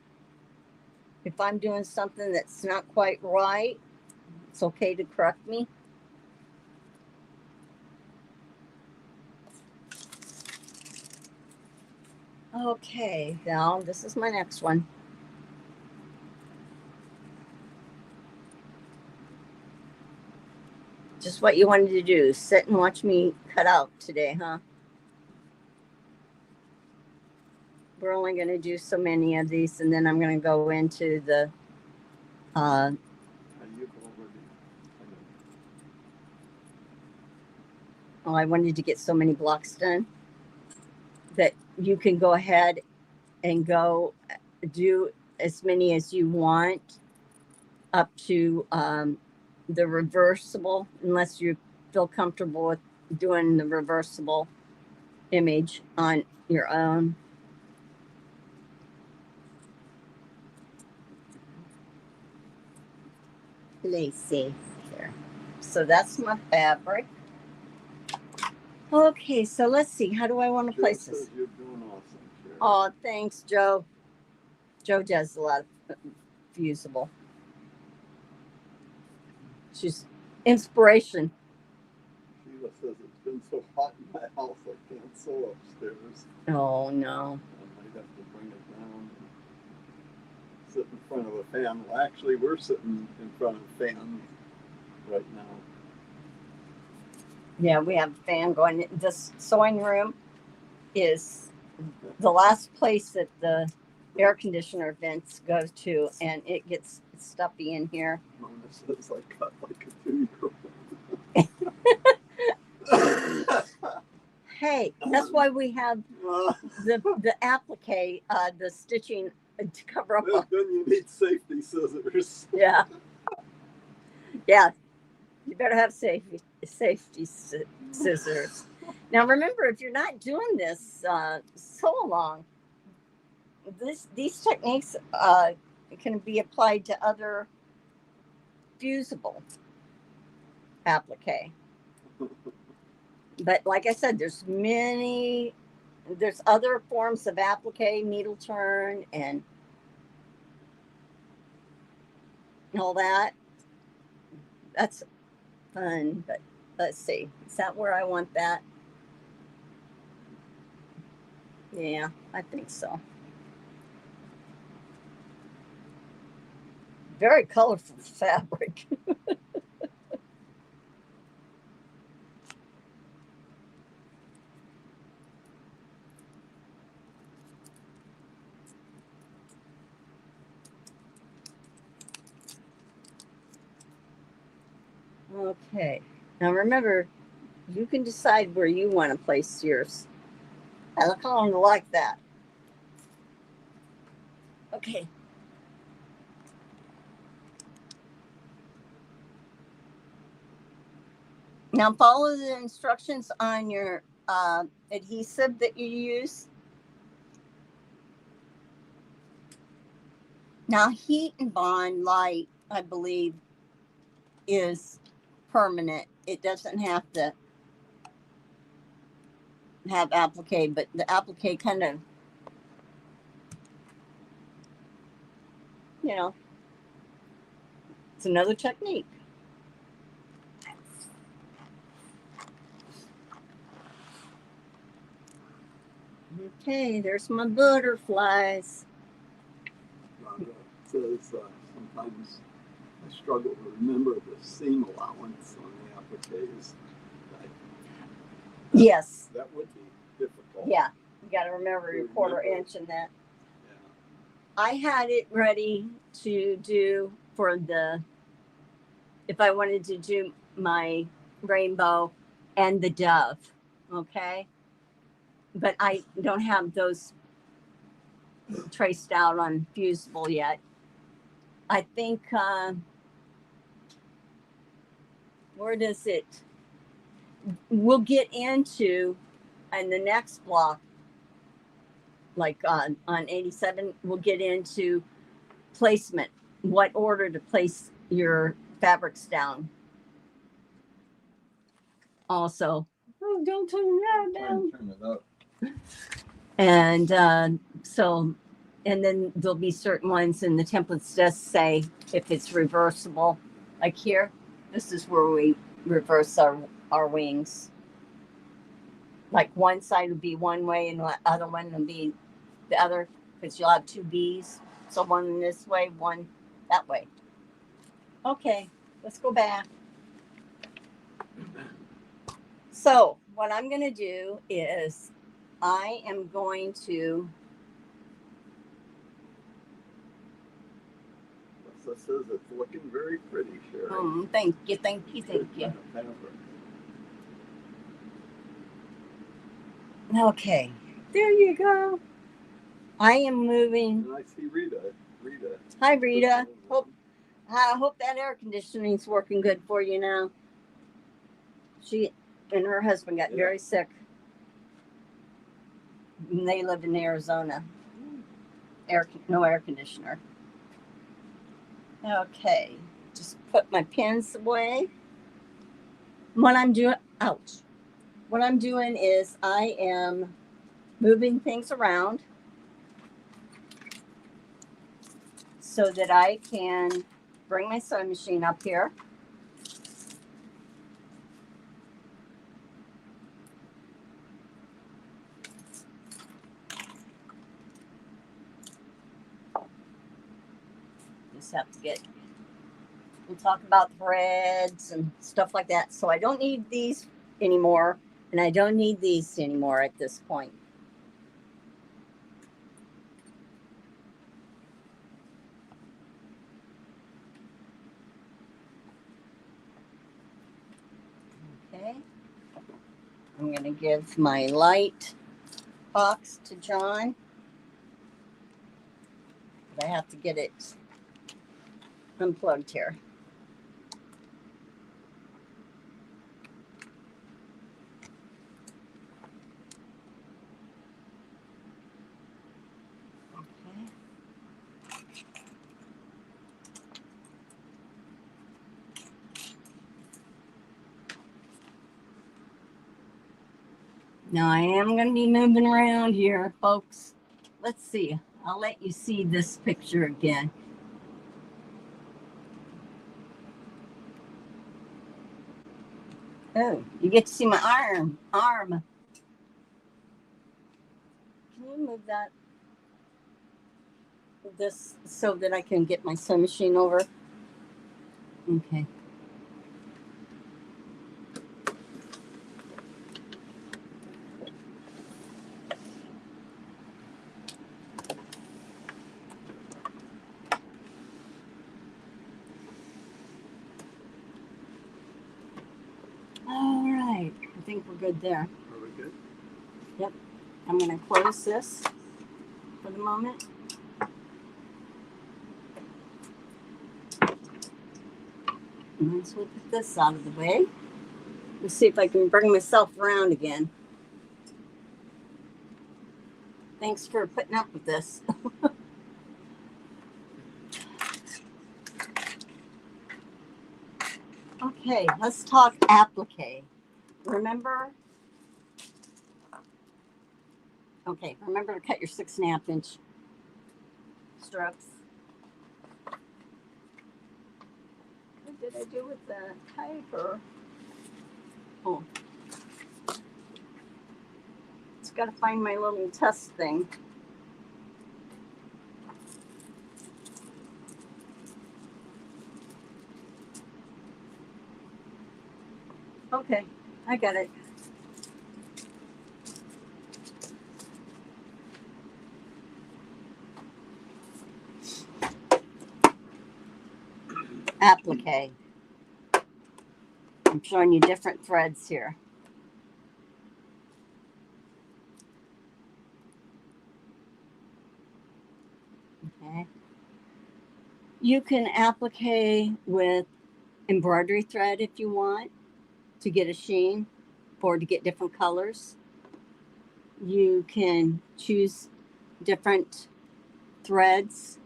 if I'm doing something that's not quite right, it's okay to correct me. Okay, now this is my next one. Just what you wanted to do, sit and watch me cut out today, huh? We're only going to do so many of these, and then I'm going to go into the oh, I wanted to get so many blocks done that you can go ahead and go do as many as you want up to the reversible, unless you feel comfortable with doing the reversible image on your own. Lacy here. So that's my fabric. Okay, so let's see. How do I want to place this? You're doing awesome, Sherry. Oh, thanks, Joe. Joe does a lot of fusible. She's inspiration. Sheila says it's been so hot in my house I can't sew upstairs. Oh, no. I might have to bring it down and sit in front of a fan. Well, actually, we're sitting in front of fans right now. Yeah, we have a fan going. This sewing room is the last place that the air conditioner vents go to, and it gets stuffy in here. Mona says I cut like a 2-year-old. Hey, that's why we have the applique, the stitching to cover up. Then you need safety scissors. Yeah. Yeah. You better have safety scissors. Now, remember, if you're not doing this sew along, these techniques can be applied to other fusible applique. But like I said, there's other forms of applique, needle turn, and all that. That's fun, but let's see. Is that where I want that? Yeah, I think so. Very colorful fabric. Okay. Now remember, you can decide where you want to place yours. I kind of like that. Okay. Now follow the instructions on your adhesive that you use. Now heat and bond light, I believe, is permanent. It doesn't have to have applique, but the applique kind of, it's another technique. Okay, there's my butterflies. Rhonda says sometimes I struggle to remember the seam allowance on the appliques. Yes. That would be difficult. Yeah, you got to remember your quarter inch in that. Yeah. I had it ready to do for if I wanted to do my rainbow and the dove, okay? But I don't have those traced out on fusible yet. I think, where does it, we'll get into, in the next block, like on 87, we'll get into placement, what order to place your fabrics down. Also, oh, don't turn that down. Turn it up. And and then there'll be certain ones, and the templates just say if it's reversible. Like here, this is where we reverse our wings. Like one side would be one way, and the other one would be the other, because you'll have two B's. So one this way, one that way. Okay, let's go back. So what I'm going to do is I am going to. So it says it's looking very pretty, Sherry. Thank you. Okay, there you go. I am moving. And I see Rita. Hi, Rita. I hope that air conditioning's working good for you now. She and her husband got very sick. And they live in Arizona. No air conditioner. Okay, just put my pins away. What I'm doing is I am moving things around. so that I can bring my sewing machine up here. Just have to get, we'll talk about threads and stuff like that. So I don't need these anymore, and I don't need these anymore at this point. Okay, I'm going to give my light box to John, but I have to get it unplugged here. Okay. Now I am going to be moving around here, folks. Let's see. I'll let you see this picture again. Oh, you get to see my arm. Can you move that? This so that I can get my sewing machine over. Okay. All right. I think we're good there. Are we good? Yep. I'm going to close this for the moment. Might as well put this out of the way. Let's see if I can bring myself around again. Thanks for putting up with this. Okay, let's talk applique. Remember to cut your 6.5 inch strips. What did I do with the paper? Oh, it's got to find my little test thing. Okay, I got it. Applique. I'm showing you different threads here. Okay. You can applique with embroidery thread if you want to get a sheen or to get different colors. You can choose different threads,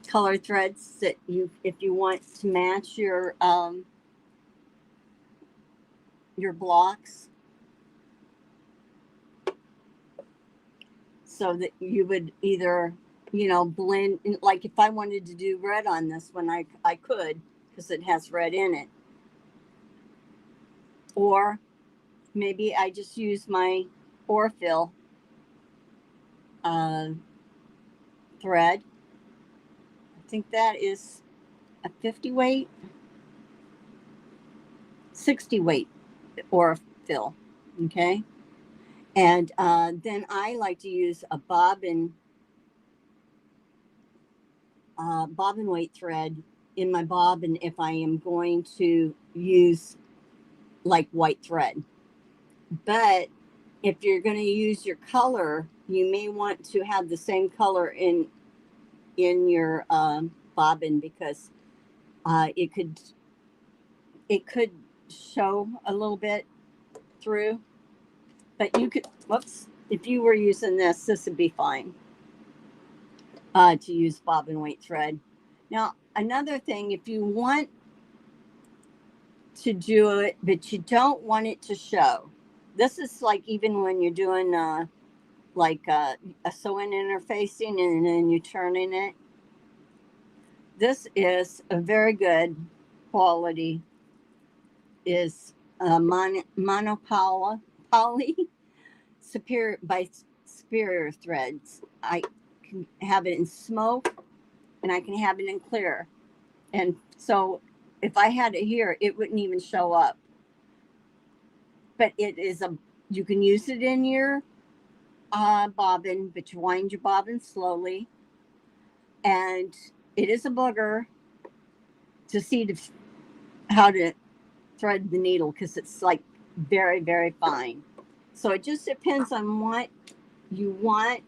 color threads that if you want to match your blocks, so that you would either, blend, like if I wanted to do red on this one, I could, because it has red in it. Or maybe I just use my Orfill thread. I think that is a 50 weight, 60 weight Orfill. Okay. And then I like to use a bobbin weight thread in my bobbin if I am going to use like white thread. But if you're going to use your color, you may want to have the same color in your bobbin, because it could show a little bit through. But you could, if you were using this would be fine to use bobbin weight thread. Now, another thing, if you want to do it, but you don't want it to show, this is like even when you're doing a sewing interfacing and then you're turning it, This is a very good quality. Is monopoly superior by Superior Threads. I can have it in smoke and I can have it in clear. And so if I had it here, it wouldn't even show up. But it is you can use it in your bobbin, but you wind your bobbin slowly. And it is a booger to see how to thread the needle because it's like very, very fine. So it just depends on what you want.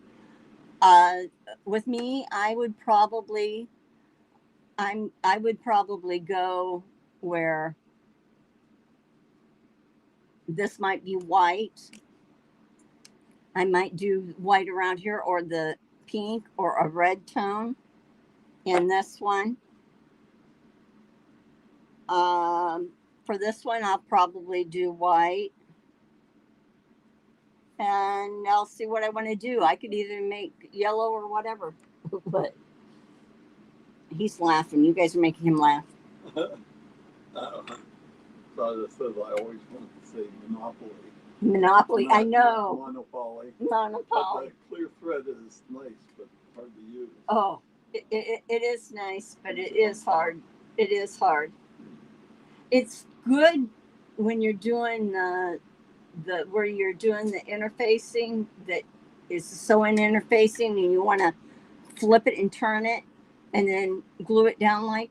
With me, I would probably go where this might be white. I might do white around here or the pink or a red tone in this one. For this one, I'll probably do white. And I'll see what I want to do. I could either make yellow or whatever. But he's laughing. You guys are making him laugh. So it says I always wanted to say monopoly. Monopoly, I know. Monopoly. Monopoly. But the clear thread is nice, but hard to use. Oh, it is nice, but it is hard. It is hard. It's good when you're doing where you're doing the interfacing that is sewing interfacing and you want to flip it and turn it and then glue it down. Like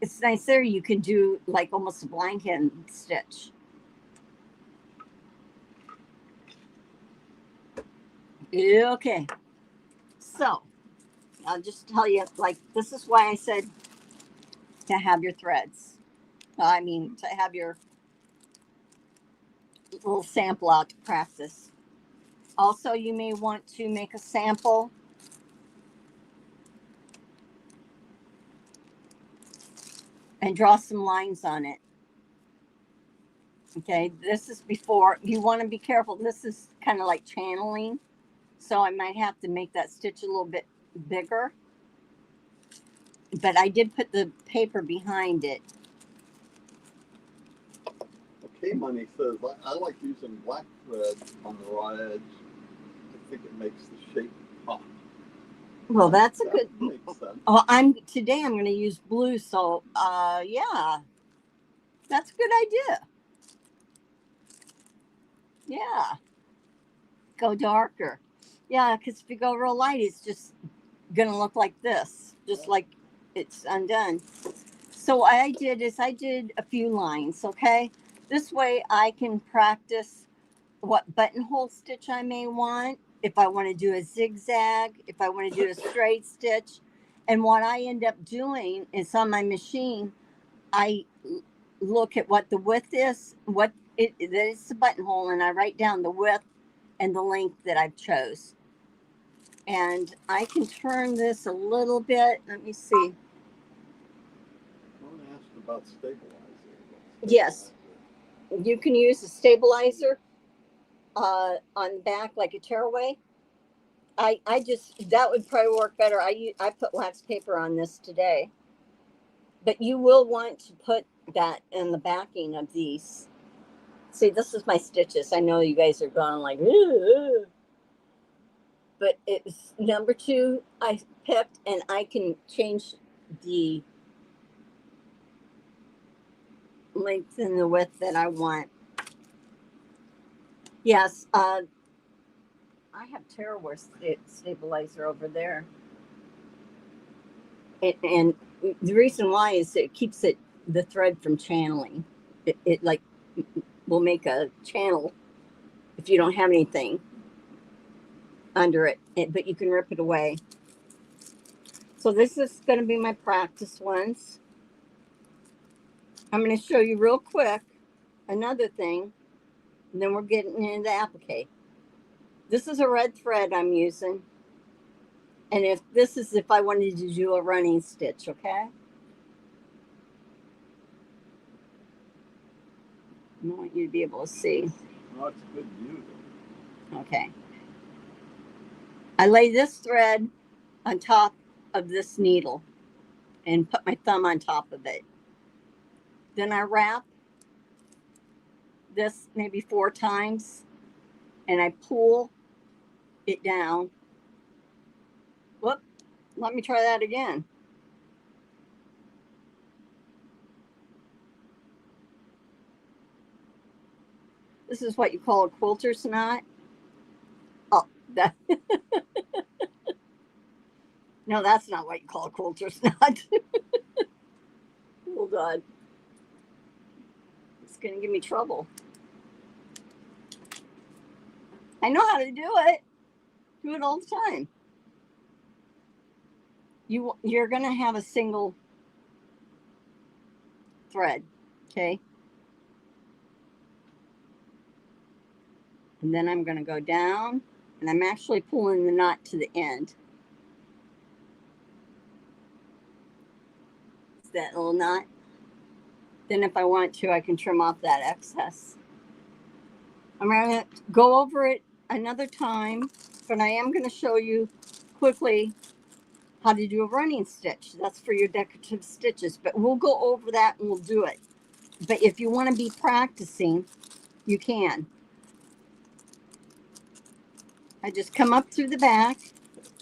it's nice there. You can do like almost a blind hand stitch. Okay, so I'll just tell you, like, this is why I said to have your threads. I mean, to have your little sample out to practice. Also, you may want to make a sample and draw some lines on it. Okay, this is before. You want to be careful. This is kind of like channeling. So I might have to make that stitch a little bit bigger. But I did put the paper behind it. Okay, Money says, I like using black thread on the raw edge. I think it makes the shape pop. Well, that's a That good. makes sense. Oh, today I'm going to use blue. So, yeah, that's a good idea. Yeah, go darker. Yeah, because if you go real light, it's just going to look like this, just like it's undone. So what I did is I did a few lines, okay? This way I can practice what buttonhole stitch I may want, if I want to do a zigzag, if I want to do a straight stitch. And what I end up doing is on my machine, I look at what the width is, what it is the buttonhole, and I write down the width and the length that I've chose. And I can turn this a little bit. Let me see. I want to ask about stabilizer. Yes, you can use a stabilizer on the back like a tearaway. I just, that would probably work better. I put wax paper on this today. But you will want to put that in the backing of these. See, this is my stitches. I know you guys are going like, ugh. But it's number 2 I picked, and I can change the length and the width that I want. Yes, I have tearaway stabilizer over there. And the reason why is it keeps the thread from channeling. It like will make a channel if you don't have anything under it, but you can rip it away. So this is going to be my practice ones. I'm going to show you real quick another thing, and then we're getting into the applique. This is a red thread I'm using, and if I wanted to do a running stitch, okay? I want you to be able to see. Oh, it's a good view. Okay. I lay this thread on top of this needle. and put my thumb on top of it. Then I wrap this maybe 4 times and I pull it down. Whoop, let me try that again. This is what you call a quilter's knot. Oh, that. No, that's not what you call a quilter's knot. Hold on. It's going to give me trouble. I know how to do it. Do it all the time. You're going to have a single thread, okay? And then I'm going to go down, and I'm actually pulling the knot to the end. It's that little knot. Then if I want to, I can trim off that excess. I'm going to go over it another time, but I am going to show you quickly how to do a running stitch. That's for your decorative stitches, but we'll go over that and we'll do it. But if you want to be practicing, you can. I just come up through the back.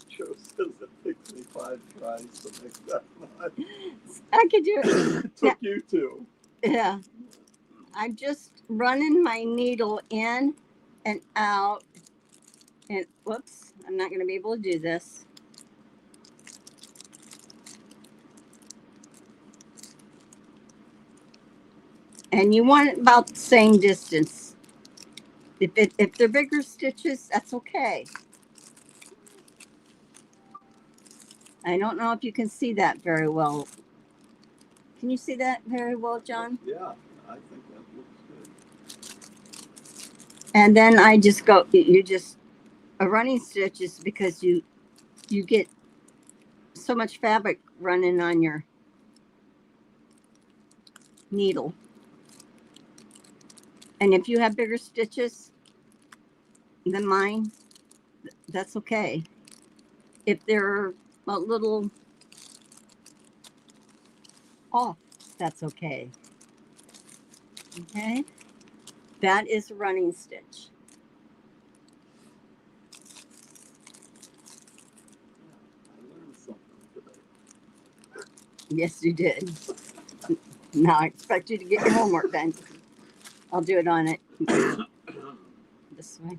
Joe says it takes me 5 tries to make that knot. I could do it. It took you 2. Yeah. I'm just running my needle in and out. And whoops, I'm not going to be able to do this. And you want it about the same distance. If they're bigger stitches, that's okay. I don't know if you can see that very well. Can you see that very well, John? Yeah, I think that looks good. And then I just go, a running stitch is because you get so much fabric running on your needle. And if you have bigger stitches than mine, that's okay. If they're a little off, that's okay. Okay? That is a running stitch. I learned something today. Yes, you did. Now I expect you to get your homework done. I'll do it on it this way.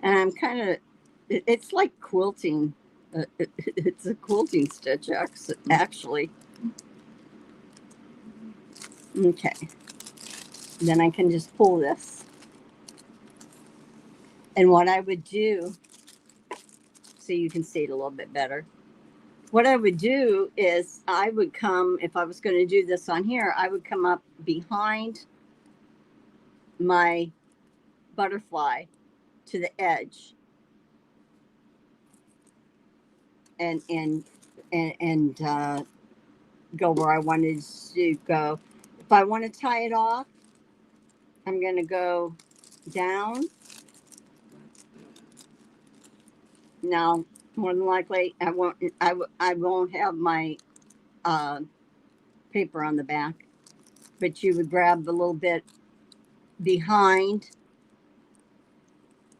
And I'm kind of, it's like quilting. It's a quilting stitch, actually. Okay. Then I can just pull this. And what I would do, so you can see it a little bit better. What I would do is I would come, if I was going to do this on here, I would come up behind my butterfly to the edge and go where I wanted to go. If I want to tie it off, I'm going to go down. Now, more than likely, I won't have my paper on the back, but you would grab the little bit behind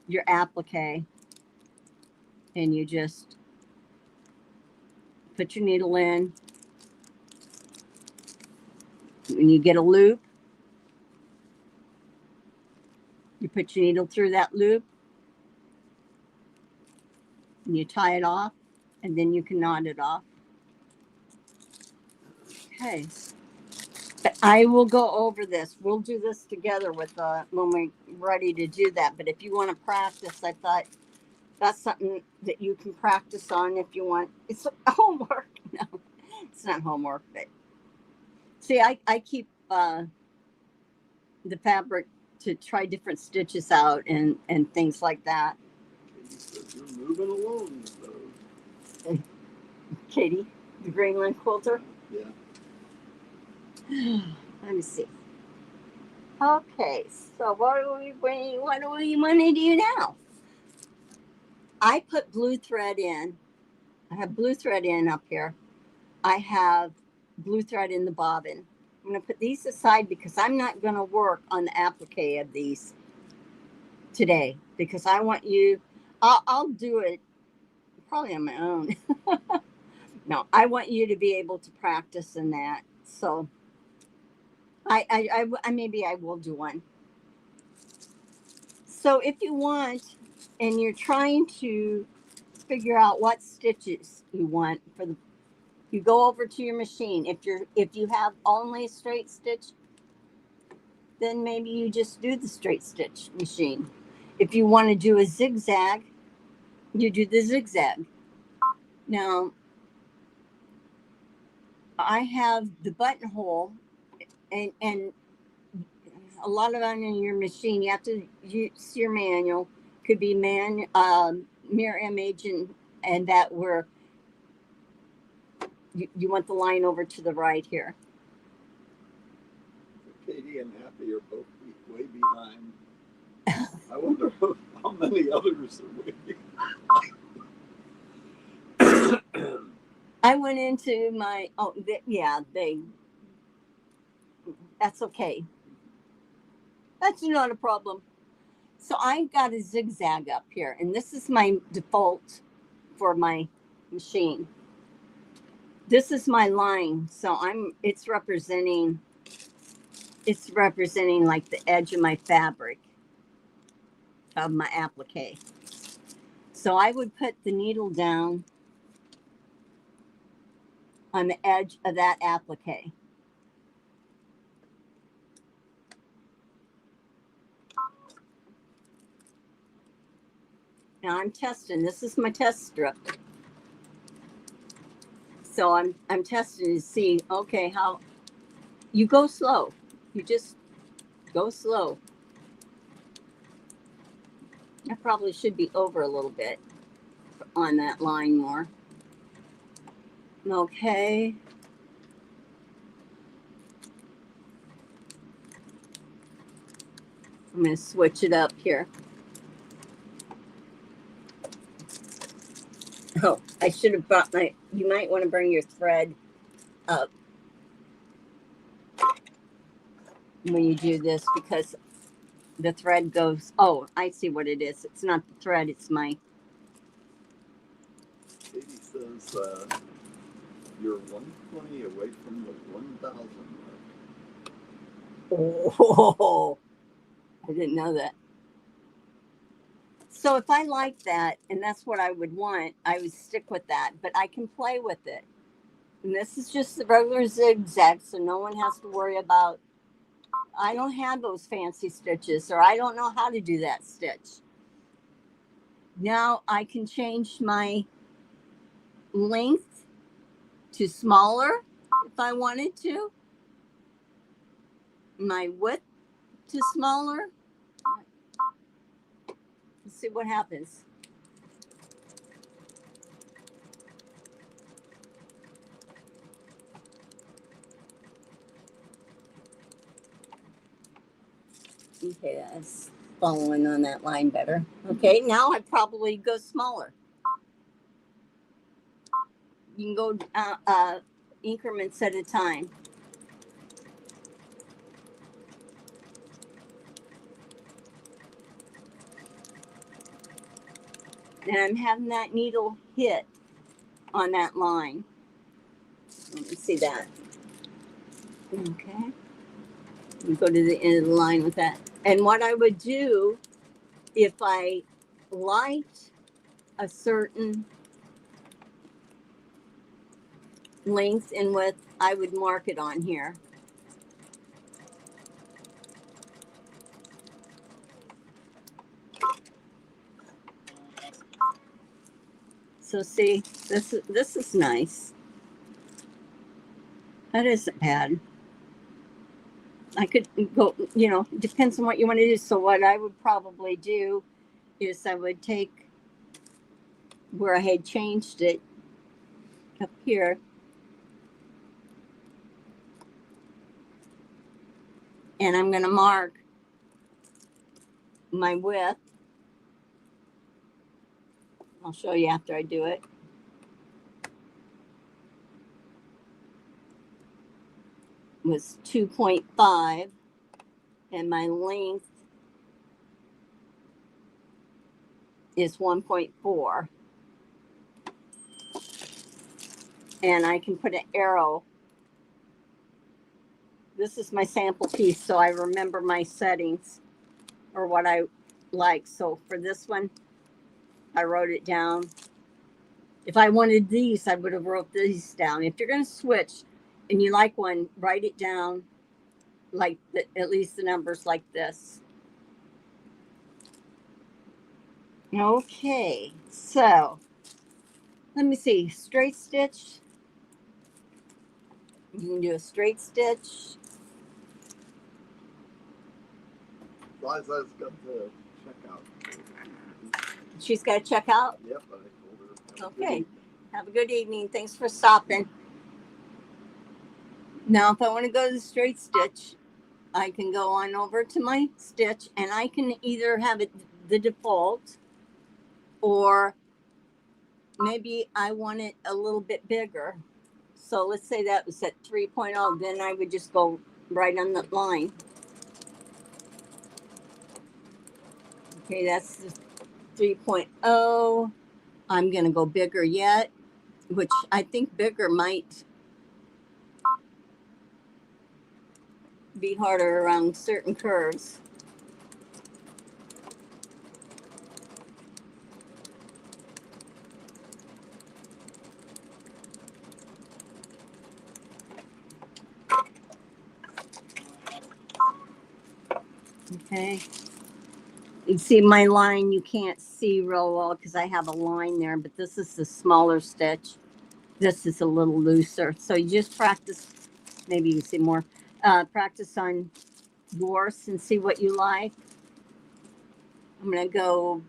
your applique and you just put your needle in. When you get a loop, you put your needle through that loop and you tie it off, and then you can knot it off. Okay. But I will go over this. We'll do this together with when we're ready to do that. But if you want to practice, I thought that's something that you can practice on if you want. It's homework. No, it's not homework. But see, I keep the fabric to try different stitches out and things like that. You're moving along with those. Katie, the Greenland quilter. Yeah. Let me see. Okay, so what do we want to do now? I put blue thread in. I have blue thread in up here. I have blue thread in the bobbin. I'm going to put these aside because I'm not going to work on the applique of these today because I want you, I'll do it probably on my own. No, I want you to be able to practice in that. So I maybe I will do one. So if you want, and you're trying to figure out what stitches you want for the, you go over to your machine. If you have only a straight stitch, then maybe you just do the straight stitch machine. If you want to do a zigzag, you do the zigzag. Now, I have the buttonhole, and a lot of on in your machine, you have to use your manual. Could be mirror image, and that where you want the line over to the right here. Katie and Happy are both way behind. I wonder how many others are way behind. I went into my, that's okay. That's not a problem. So I got a zigzag up here, and this is my default for my machine. This is my line, so it's representing like the edge of my fabric of my applique. So I would put the needle down on the edge of that applique. Now I'm testing. This is my test strip. So I'm testing to see, okay, how you go slow. You just go slow. I probably should be over a little bit on that line more. Okay. I'm going to switch it up here. Oh, I should have brought you might want to bring your thread up when you do this because the thread goes, oh, I see what it is. It's not the thread, it's my. Katie says you're 120 away from the 1,000 mark. Oh, I didn't know that. So if I like that, and that's what I would want, I would stick with that, but I can play with it. And this is just the regular zigzag, so no one has to worry about, I don't have those fancy stitches, or I don't know how to do that stitch. Now I can change my length to smaller if I wanted to. My width to smaller. Let's see what happens. Okay, that's following on that line better. Okay, now I probably go smaller. You can go increments at a time. And I'm having that needle hit on that line. Let me see that. Okay. You go to the end of the line with that. And what I would do if I liked a certain length and width, I would mark it on here. So see, this is nice. That isn't bad. I could go, depends on what you want to do. So what I would probably do is I would take where I had changed it up here And I'm going to mark my width. I'll show you after I do it. Was 2.5 and my length is 1.4. And I can put an arrow. This is my sample piece, so I remember my settings or what I like. So for this one, I wrote it down. If I wanted these, I would have wrote these down. If you're going to switch and you like one, write it down like at least the numbers like this. Okay, so let me see. Straight stitch. You can do a straight stitch. Liza's got to check out. She's got to check out. Yep, I told her. Okay. Have a good evening. Thanks for stopping. Now, if I want to go to the straight stitch, I can go on over to my stitch and I can either have it the default or maybe I want it a little bit bigger. So let's say that was at 3.0. Then I would just go right on the line. Okay, that's the 3.0. I'm going to go bigger yet, which I think bigger might be harder around certain curves. Okay. You see my line, you can't see real well because I have a line there, but this is the smaller stitch. This is a little looser. So you just practice, maybe you can see more, practice on yours and see what you like. I'm going to go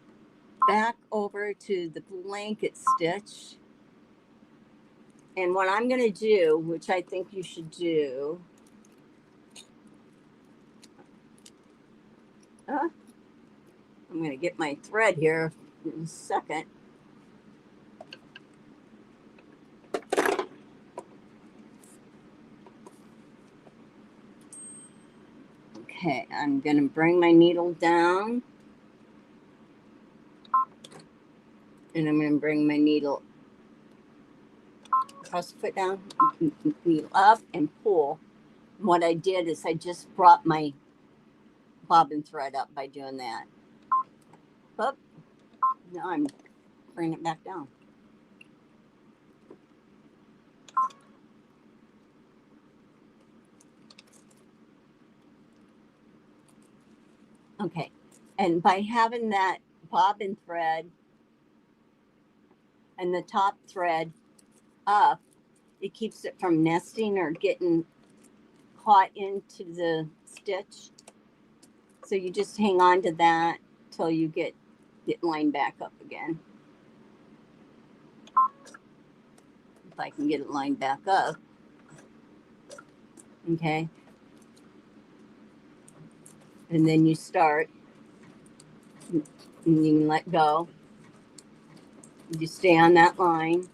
back over to the blanket stitch. And what I'm going to do, which I think you should do, I'm going to get my thread here in a second. Okay, I'm going to bring my needle down. And I'm going to bring my needle across the foot down, needle up and pull. And what I did is I just brought my bobbin thread up by doing that. Up. Now I'm bringing it back down. Okay, and by having that bobbin thread and the top thread up, it keeps it from nesting or getting caught into the stitch. So you just hang on to that till you get it lined back up again. If I can get it lined back up. Okay. And then you start and you can let go. You stay on that line.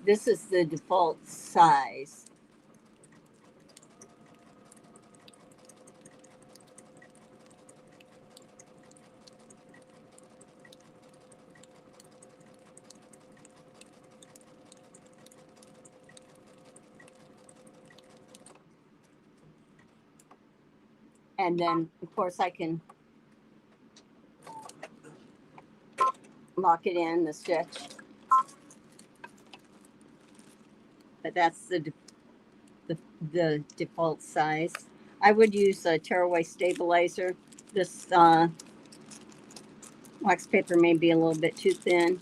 This is the default size. And then, of course, I can lock it in the stitch. But that's the default size. I would use a tearaway stabilizer. This wax paper may be a little bit too thin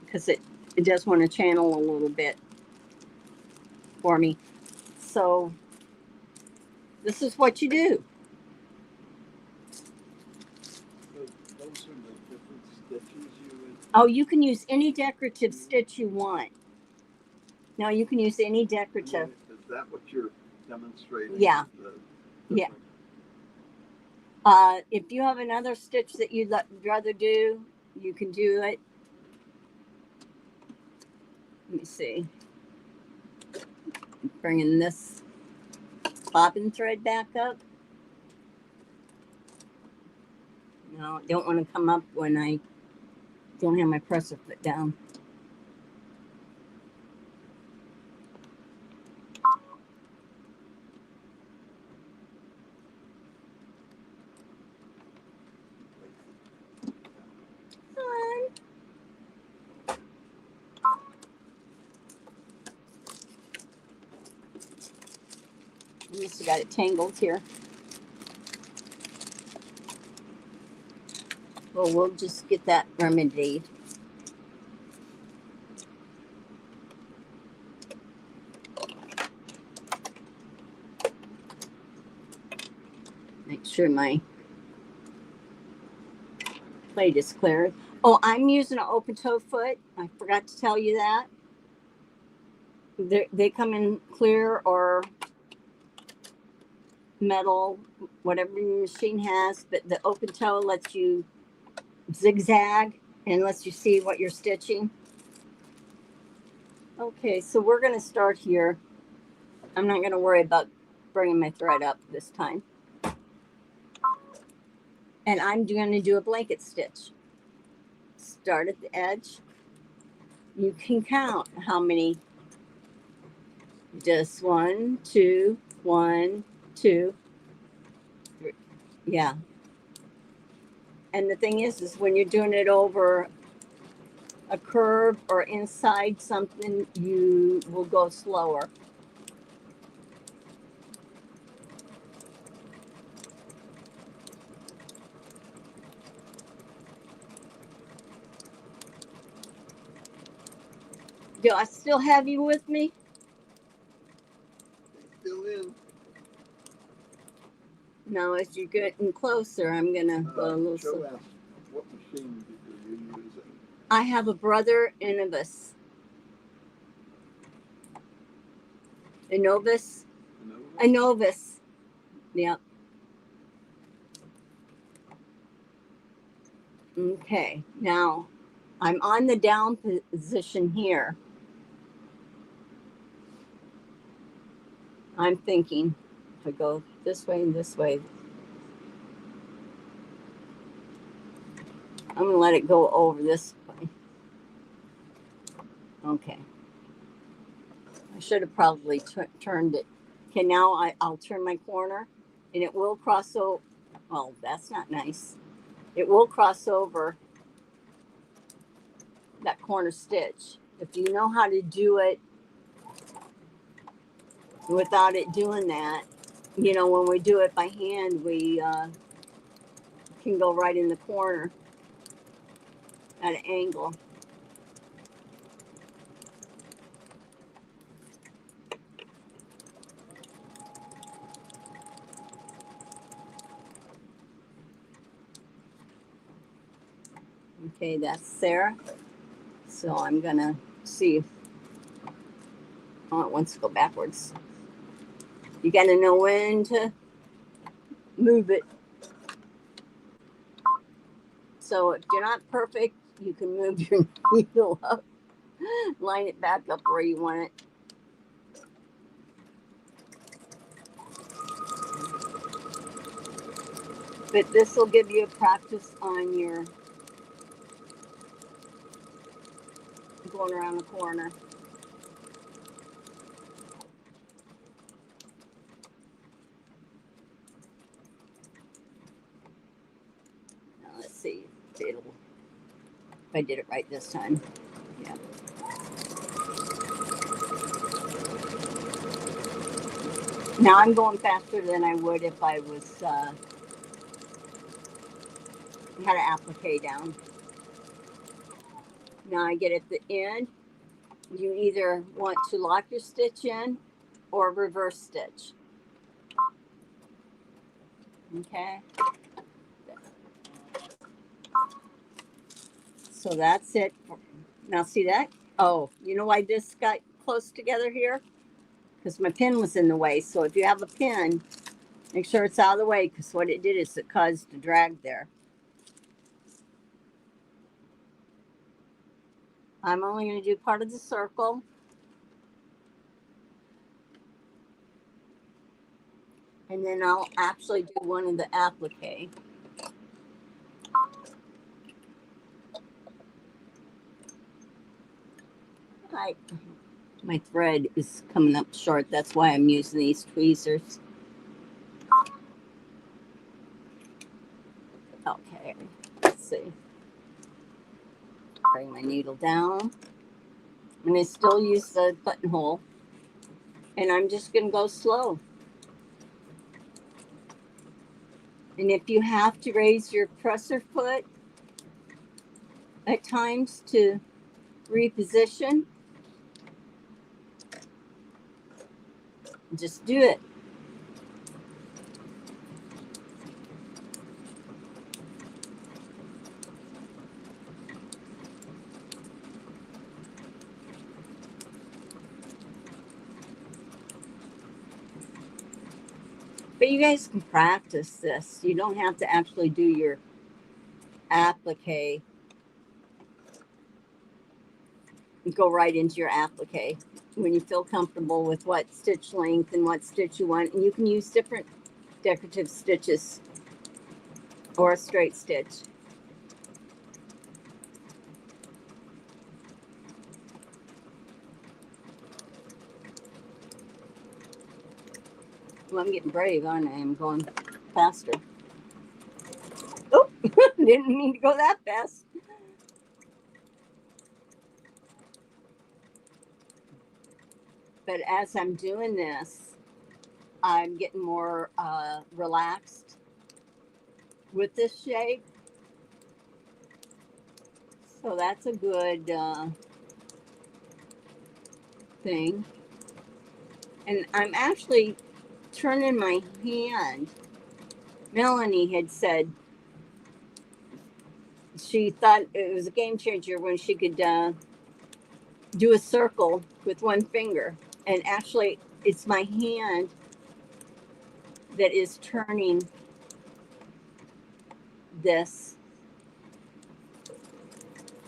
because it does want to channel a little bit for me. So this is what you do. Those are the different stitches you would. Oh, you can use any decorative stitch you want. No, you can use any decorative. Is that what you're demonstrating? Yeah. The Yeah. If you have another stitch that you'd rather do, you can do it. Let me see. Bringing this bobbin thread back up. No, I don't want to come up when I don't have my presser foot down. I must have got it tangled here. Well, we'll just get that remedied. Make sure my plate is clear. Oh, I'm using an open toe foot. I forgot to tell you that. They come in clear or metal, whatever your machine has, but the open toe lets you zigzag and lets you see what you're stitching. Okay, so we're going to start here. I'm not going to worry about bringing my thread up this time. And I'm going to do a blanket stitch. Start at the edge. You can count how many. Just 1, 2, 1, 2, 3. Yeah. And the thing is when you're doing it over a curve or inside something, you will go slower. Do I still have you with me? Still in. Now, as you're getting closer, I'm going to go a little Joe asked, what machine are you using? I have a Brother Innovus. Innovus? Innovus. Yep. Okay. Now, I'm on the down position here. I'm thinking if I go this way and this way, I'm going to let it go over this way. Okay. I should have probably turned it. Okay, now I'll turn my corner and it will cross over. Oh, that's not nice. It will cross over that corner stitch. If you know how to do it without it doing that, you know, when we do it by hand, we can go right in the corner at an angle. Okay, that's Sarah. So I'm gonna see if, oh, it wants to go backwards. You gotta know when to move it. So if you're not perfect, you can move your needle up, line it back up where you want it. But this will give you a practice on your going around the corner. Now let's see if I did it right this time. Yeah. Now I'm going faster than I would if I was had an applique down. Now I get at the end. You either want to lock your stitch in or reverse stitch. Okay. So that's it. Now see that? Oh, you know why this got close together here? because my pin was in the way. So if you have a pin, make sure it's out of the way, because what it did is it caused a drag there. I'm only going to do part of the circle. And then I'll actually do one of the applique. My thread is coming up short. That's why I'm using these tweezers. Okay, let's see. Bring my needle down. I'm going to still use the buttonhole. And I'm just going to go slow. And if you have to raise your presser foot at times to reposition, just do it. But you guys can practice this. You don't have to actually do your applique. Go right into your applique when you feel comfortable with what stitch length and what stitch you want. And you can use different decorative stitches or a straight stitch. Well, I'm getting brave, aren't I? I'm going faster. Oh, didn't mean to go that fast. But as I'm doing this, I'm getting more relaxed with this shape. So that's a good thing. And I'm actually turning my hand. Melanie had said she thought it was a game changer when she could do a circle with one finger. And actually, it's my hand that is turning this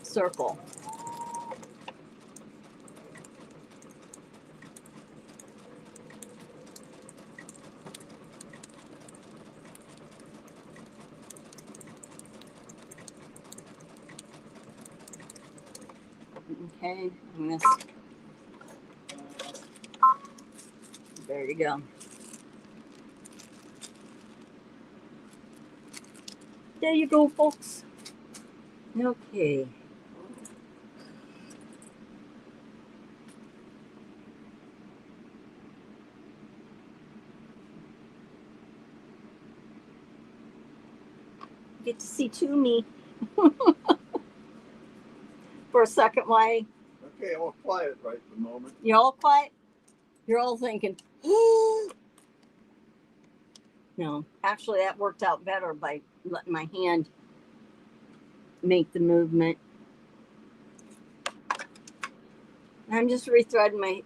circle. Okay, I'm gonna, there you go. There you go, folks. Okay. Get to see Toomey for a second. Why? Okay, all quiet right at the moment. You're all quiet? You're all thinking, no, actually that worked out better by letting my hand make the movement. I'm just rethreading my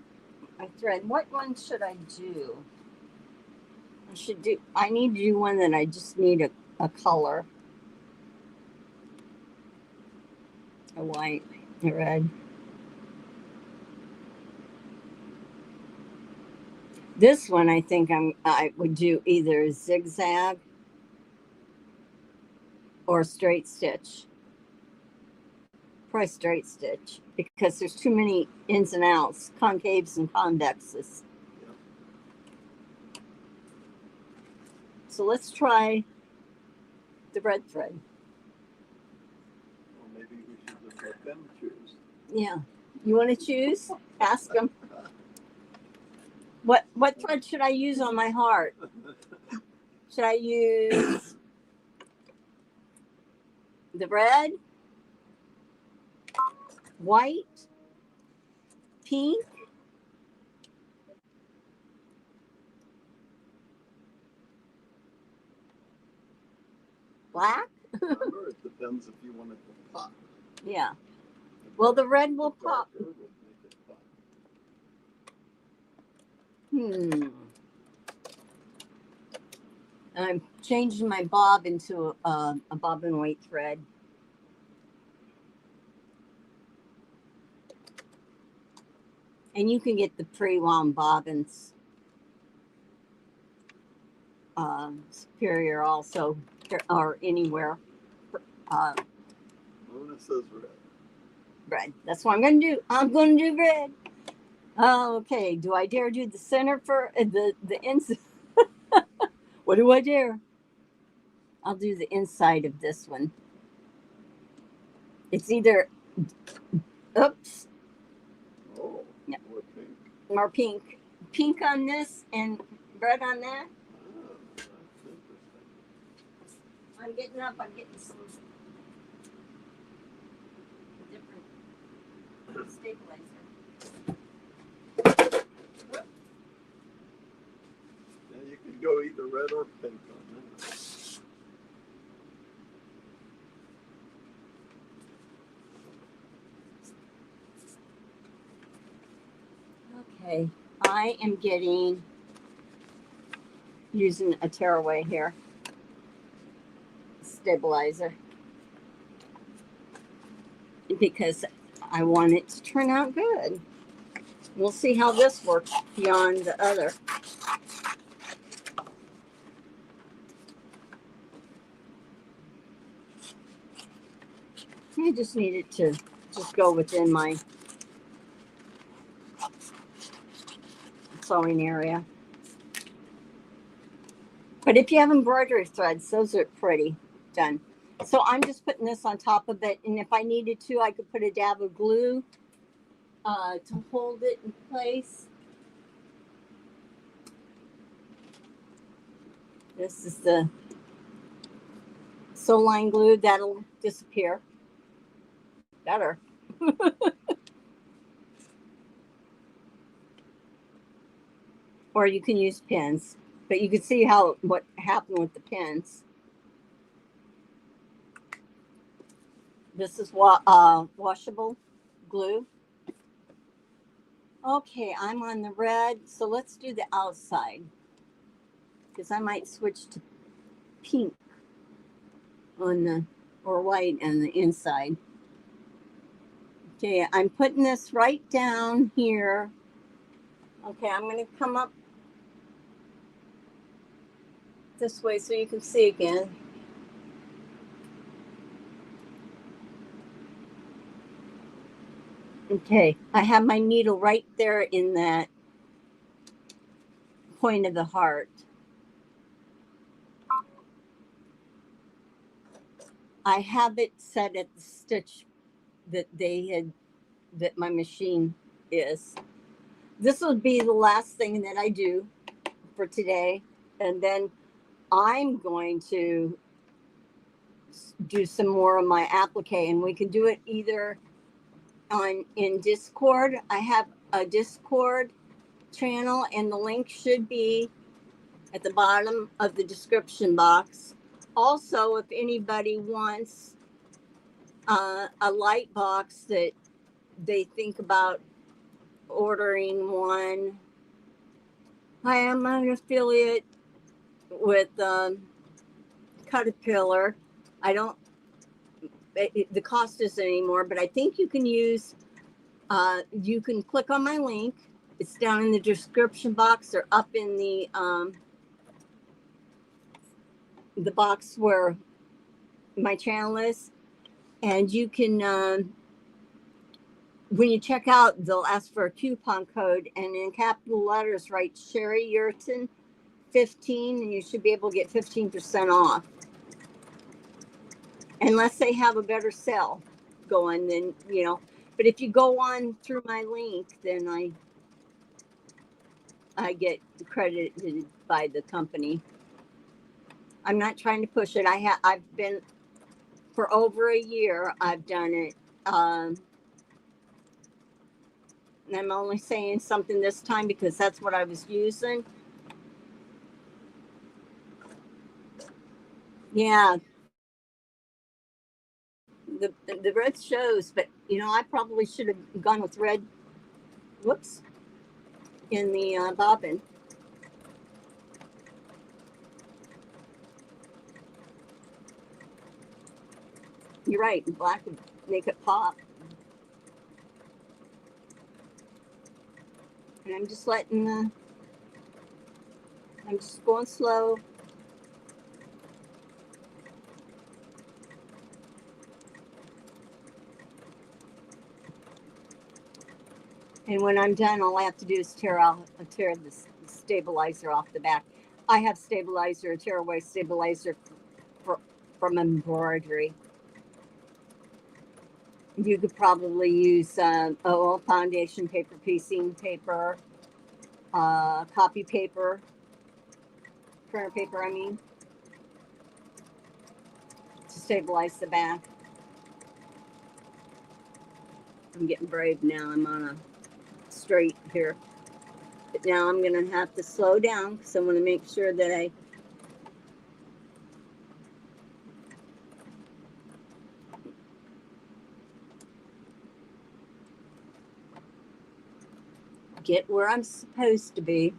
thread. What one should I do? I need to do one that I just need a color. A white, a red. This one I think I would do either zigzag or straight stitch. Probably straight stitch because there's too many ins and outs, concaves and convexes. Yeah. So let's try the red thread. Well, maybe we should just let them choose. Yeah. You want to choose? Ask them. What thread should I use on my heart? Should I use the red, white, pink, black? Remember, it depends if you want it to pop. Yeah. Well, the red will pop. Darker would make it pop. I'm changing my bob into a bobbin weight thread. And you can get the pre-wound bobbins Superior also, or anywhere. Luna says red. Red. That's what I'm going to do. I'm going to do red. Okay. Do I dare do the center for the inside? What do I dare? I'll do the inside of this one. It's either, oops. Oh, yeah. More pink. More pink. Pink on this and red on that. Oh, that's interesting. I'm getting up. I'm getting some different stabilizer. Yeah, you can go either red or pink on that. Okay, I am using a tearaway here, stabilizer, because I want it to turn out good. We'll see how this works beyond the other. I just need it to just go within my sewing area. But if you have embroidery threads, those are pretty done. So I'm just putting this on top of it, and if I needed to, I could put a dab of glue to hold it in place. This is the sew line glue. That'll disappear. Better. Or you can use pins, but you can see what happened with the pins. This is washable glue. Okay, I'm on the red, so let's do the outside, because I might switch to pink on the, or white on the inside. Okay, I'm putting this right down here. Okay, I'm going to come up this way so you can see again. Okay, I have my needle right there in that point of the heart. I have it set at the stitch that that my machine is. This will be the last thing that I do for today, and then I'm going to do some more of my applique, and we can do it either in Discord. I have a Discord channel, and the link should be at the bottom of the description box. Also, if anybody wants a light box that they think about ordering one, I am an affiliate with Caterpillar. I don't, the cost isn't anymore, but I think you can use, you can click on my link. It's down in the description box or up in the box where my channel is. And you can, when you check out, they'll ask for a coupon code, and in capital letters, write Sherry Yurton 15, and you should be able to get 15% off. Unless they have a better sale going, then, you know. But if you go on through my link, then I get credited by the company. I'm not trying to push it. I've been for over a year. I've done it. And I'm only saying something this time because that's what I was using. Yeah. The red shows, but you know, I probably should have gone with red. Whoops. In the bobbin. You're right. Black would make it pop. And I'm just letting the, I'm just going slow. And when I'm done, all I have to do is tear the stabilizer off the back. I have stabilizer, tear away stabilizer from embroidery. You could probably use oil foundation paper, piecing paper, copy paper, printer paper, I mean, to stabilize the back. I'm getting brave now. I'm on a straight here. But now I'm going to have to slow down because I want to make sure that I get where I'm supposed to be.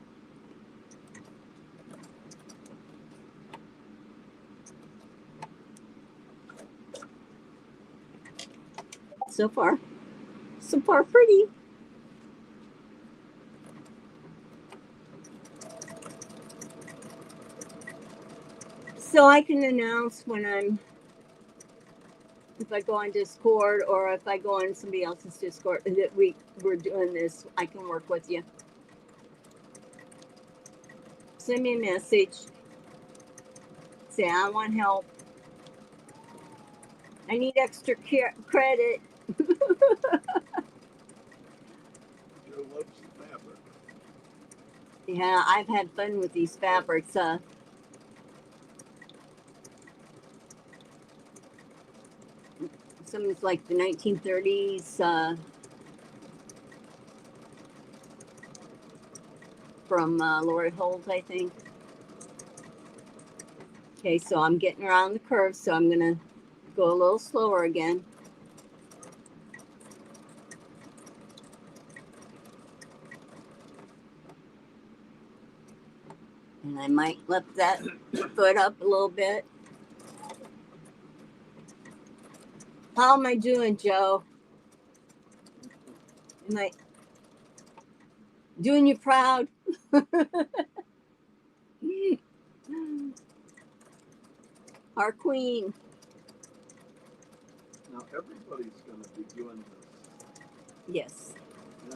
So far pretty. So I can announce when if I go on Discord or if I go on somebody else's Discord that we're doing this, I can work with you. Send me a message. Say, I want help. I need extra credit. Joe loves the fabric. Yeah, I've had fun with these fabrics. Some's like the 1930s from Lori Holt, I think. Okay, so I'm getting around the curve, so I'm going to go a little slower again. And I might lift that foot up a little bit. How am I doing, Joe? Am I doing you proud? Our queen. Now everybody's going to be doing this. Yes. Yeah.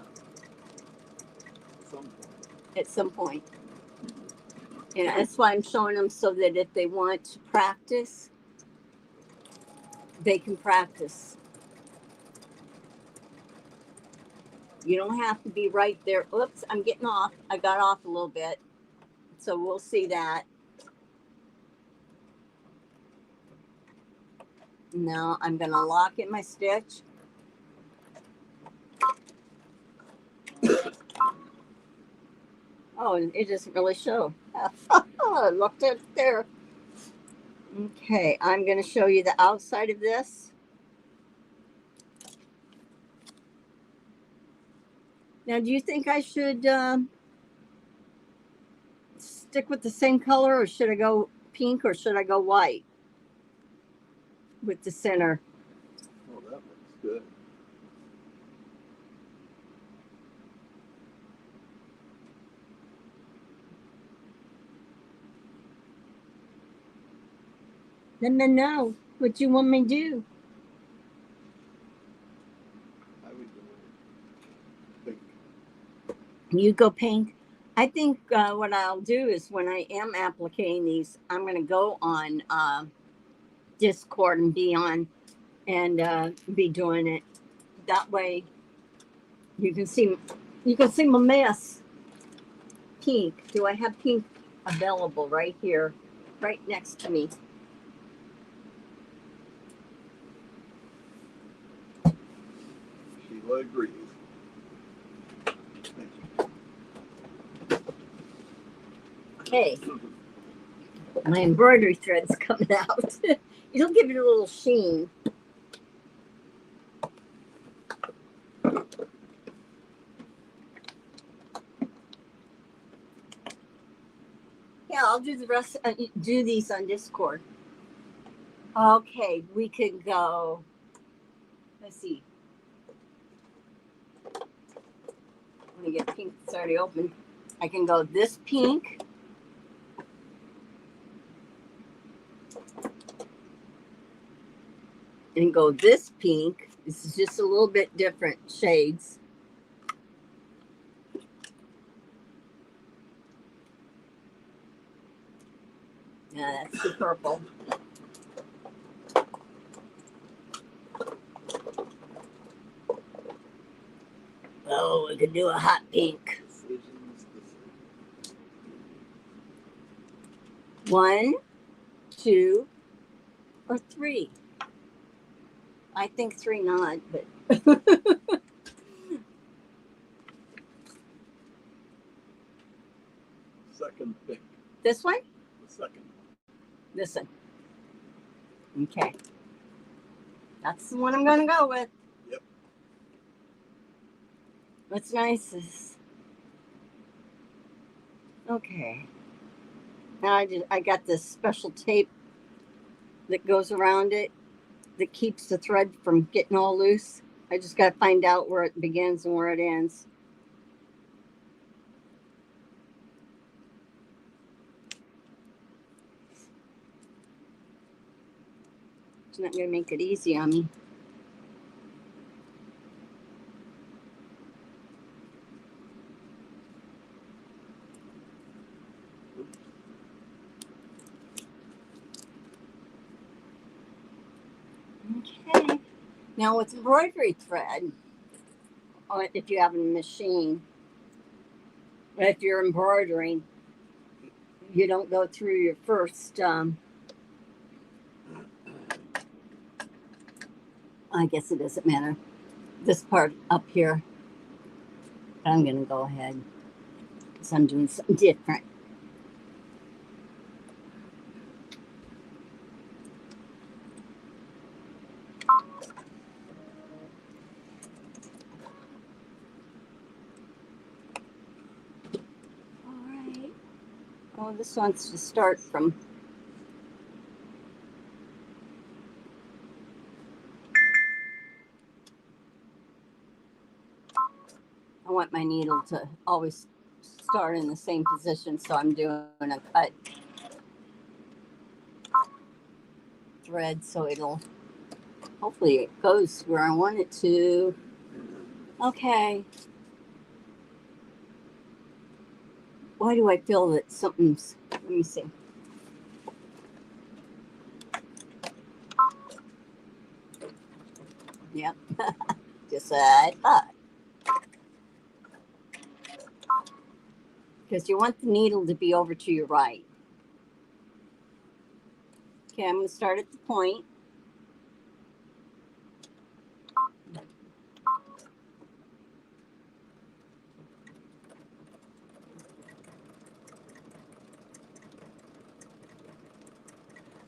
At some point. At some point. And that's why I'm showing them so that if they want to practice, they can practice. You don't have to be right there. Oops, I'm getting off. I got off a little bit. So we'll see that. Now I'm going to lock in my stitch. Oh, it doesn't really show. Looked at there. Okay, I'm going to show you the outside of this. Now, do you think I should stick with the same color, or should I go pink, or should I go white with the center? Oh, that looks good. Let me know what you want me to do. I would go pink. You go pink. I think what I'll do is when I am appliquing these, I'm going to go on Discord and be on and be doing it. That way you can see my mess. Pink. Do I have pink available right here, right next to me? Sheila agrees. Okay. My embroidery thread's coming out. It'll give it a little sheen. Yeah, I'll do the rest. Do these on Discord. Okay, we could go. Let's see. Let me get pink. It's already open. I can go this pink. And go this pink. This is just a little bit different shades. Yeah, that's the purple. Oh, we could do a hot pink. One, two, or three. I think three not, but Second pick. this one? The second. This one. Okay. That's the one I'm going to go with. Yep. What's nice is, okay. Now I got this special tape that goes around it that keeps the thread from getting all loose. I just got to find out where it begins and where it ends. It's not going to make it easy on me. Okay. Now with embroidery thread, if you have a machine, if you're embroidering, you don't go through your first, I guess it doesn't matter, this part up here. I'm going to go ahead because I'm doing something different. All right. Oh, this wants to start from. I want my needle to always start in the same position, so I'm doing a cut thread so it'll, hopefully it goes where I want it to. Okay. Why do I feel that something's, let me see. Yep, just I thought. Because you want the needle to be over to your right. Okay, I'm going to start at the point.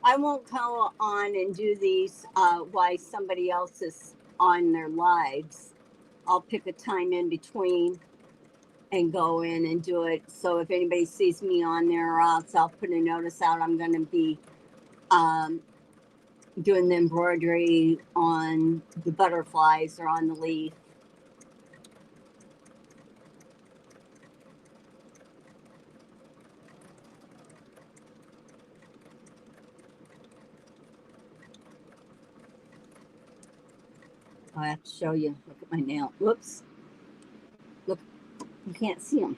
I won't go on and do these while somebody else is on their lives. I'll pick a time in between and go in and do it. So if anybody sees me on there, or else I'll put a notice out. I'm going to be doing the embroidery on the butterflies or on the leaf. I have to show you. Look at my nail. Whoops. Look, you can't see them.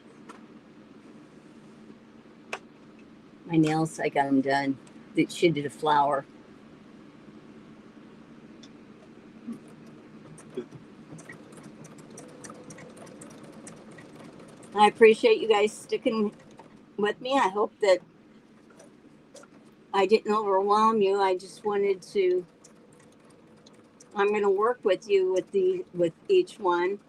My nails, I got them done. She did a flower. I appreciate you guys sticking with me. I hope that I didn't overwhelm you. I just wanted to, I'm going to work with you with each one.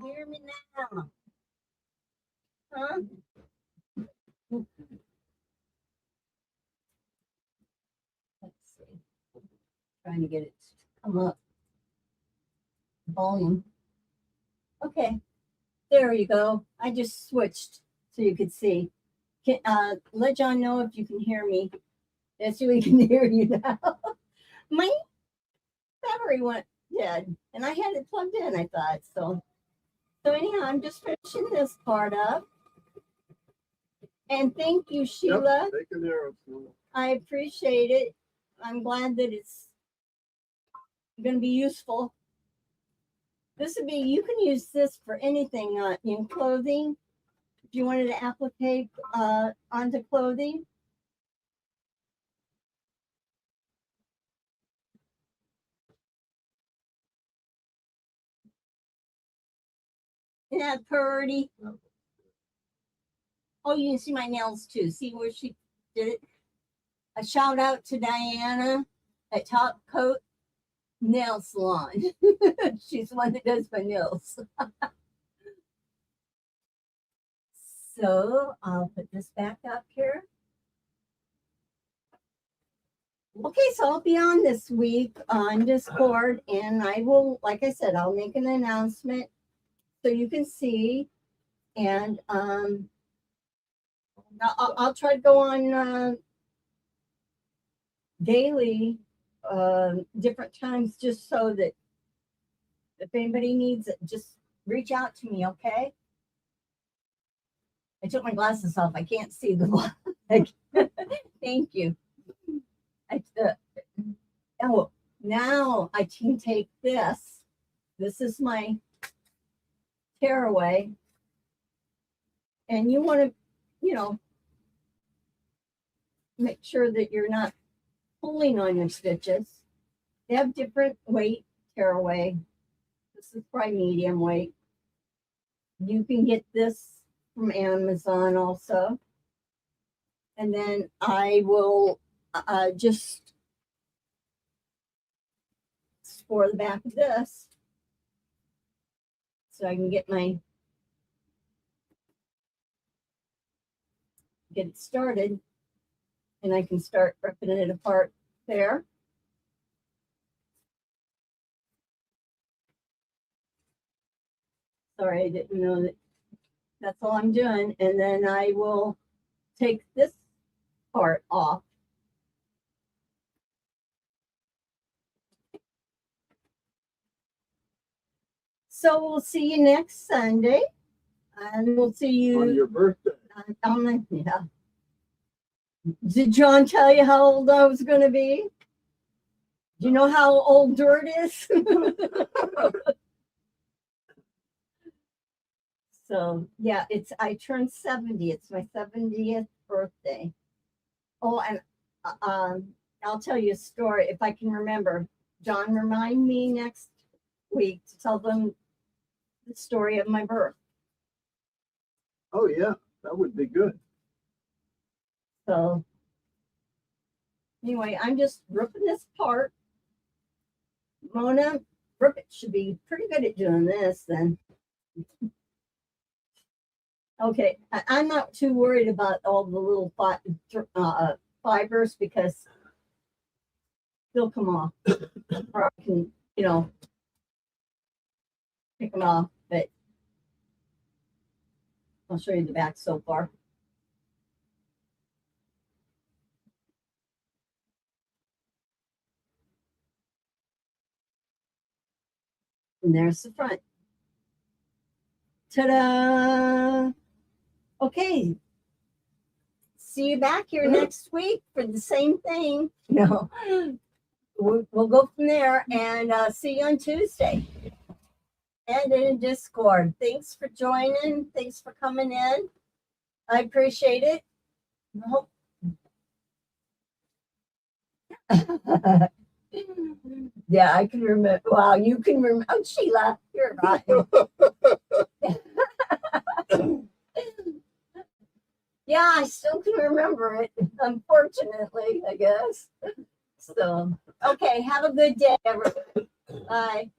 you hear me now? Huh? Let's see. Trying to get it to come up. Volume. Okay. There you go. I just switched so you could see. Let John know if you can hear me. Yes, we can hear you now. My battery went dead, and I had it plugged in, I thought. So anyhow, I'm just finishing this part up. And thank you, Sheila. Yep, take an arrow. I appreciate it. I'm glad that it's going to be useful. This would be, you can use this for anything in clothing. If you wanted to applique onto clothing. Isn't that pretty? Oh, you can see my nails too. See where she did it? A shout out to Diana at Top Coat Nail Salon. She's the one that does my nails. So I'll put this back up here. Okay, so I'll be on this week on Discord, and I will, like I said, I'll make an announcement so you can see. And I'll try to go on daily, different times, just so that if anybody needs it, just reach out to me, okay? I took my glasses off. I can't see the black. Thank you. Oh, now I can take this. This is my tearaway. And you want to, you know, make sure that you're not pulling on your stitches. They have different weight tearaway. This is probably medium weight. You can get this from Amazon also. And then I will just score the back of this so I can get it started, and I can start ripping it apart there. Sorry, I didn't know that. That's all I'm doing. And then I will take this part off. So we'll see you next Sunday. And we'll see you on your birthday. Yeah. Did John tell you how old I was going to be? Do you know how old dirt is? So yeah, I turned 70. It's my 70th birthday. Oh, and I'll tell you a story if I can remember. John, remind me next week to tell them the story of my birth. Oh yeah, that would be good. So anyway, I'm just ripping this part. Mona, Rippet should be pretty good at doing this then. Okay, I'm not too worried about all the little fibers because they'll come off. Or I can, you know, pick them off, but I'll show you the back so far. And there's the front. Ta-da! Okay. See you back here next week for the same thing. No. We'll go from there and see you on Tuesday. And in Discord. Thanks for joining. Thanks for coming in. I appreciate it. Yeah, I can remember. Wow, you can remember. Oh, Sheila, you're right. Yeah, I still can remember it, unfortunately, I guess. So, okay, have a good day, everyone. Bye.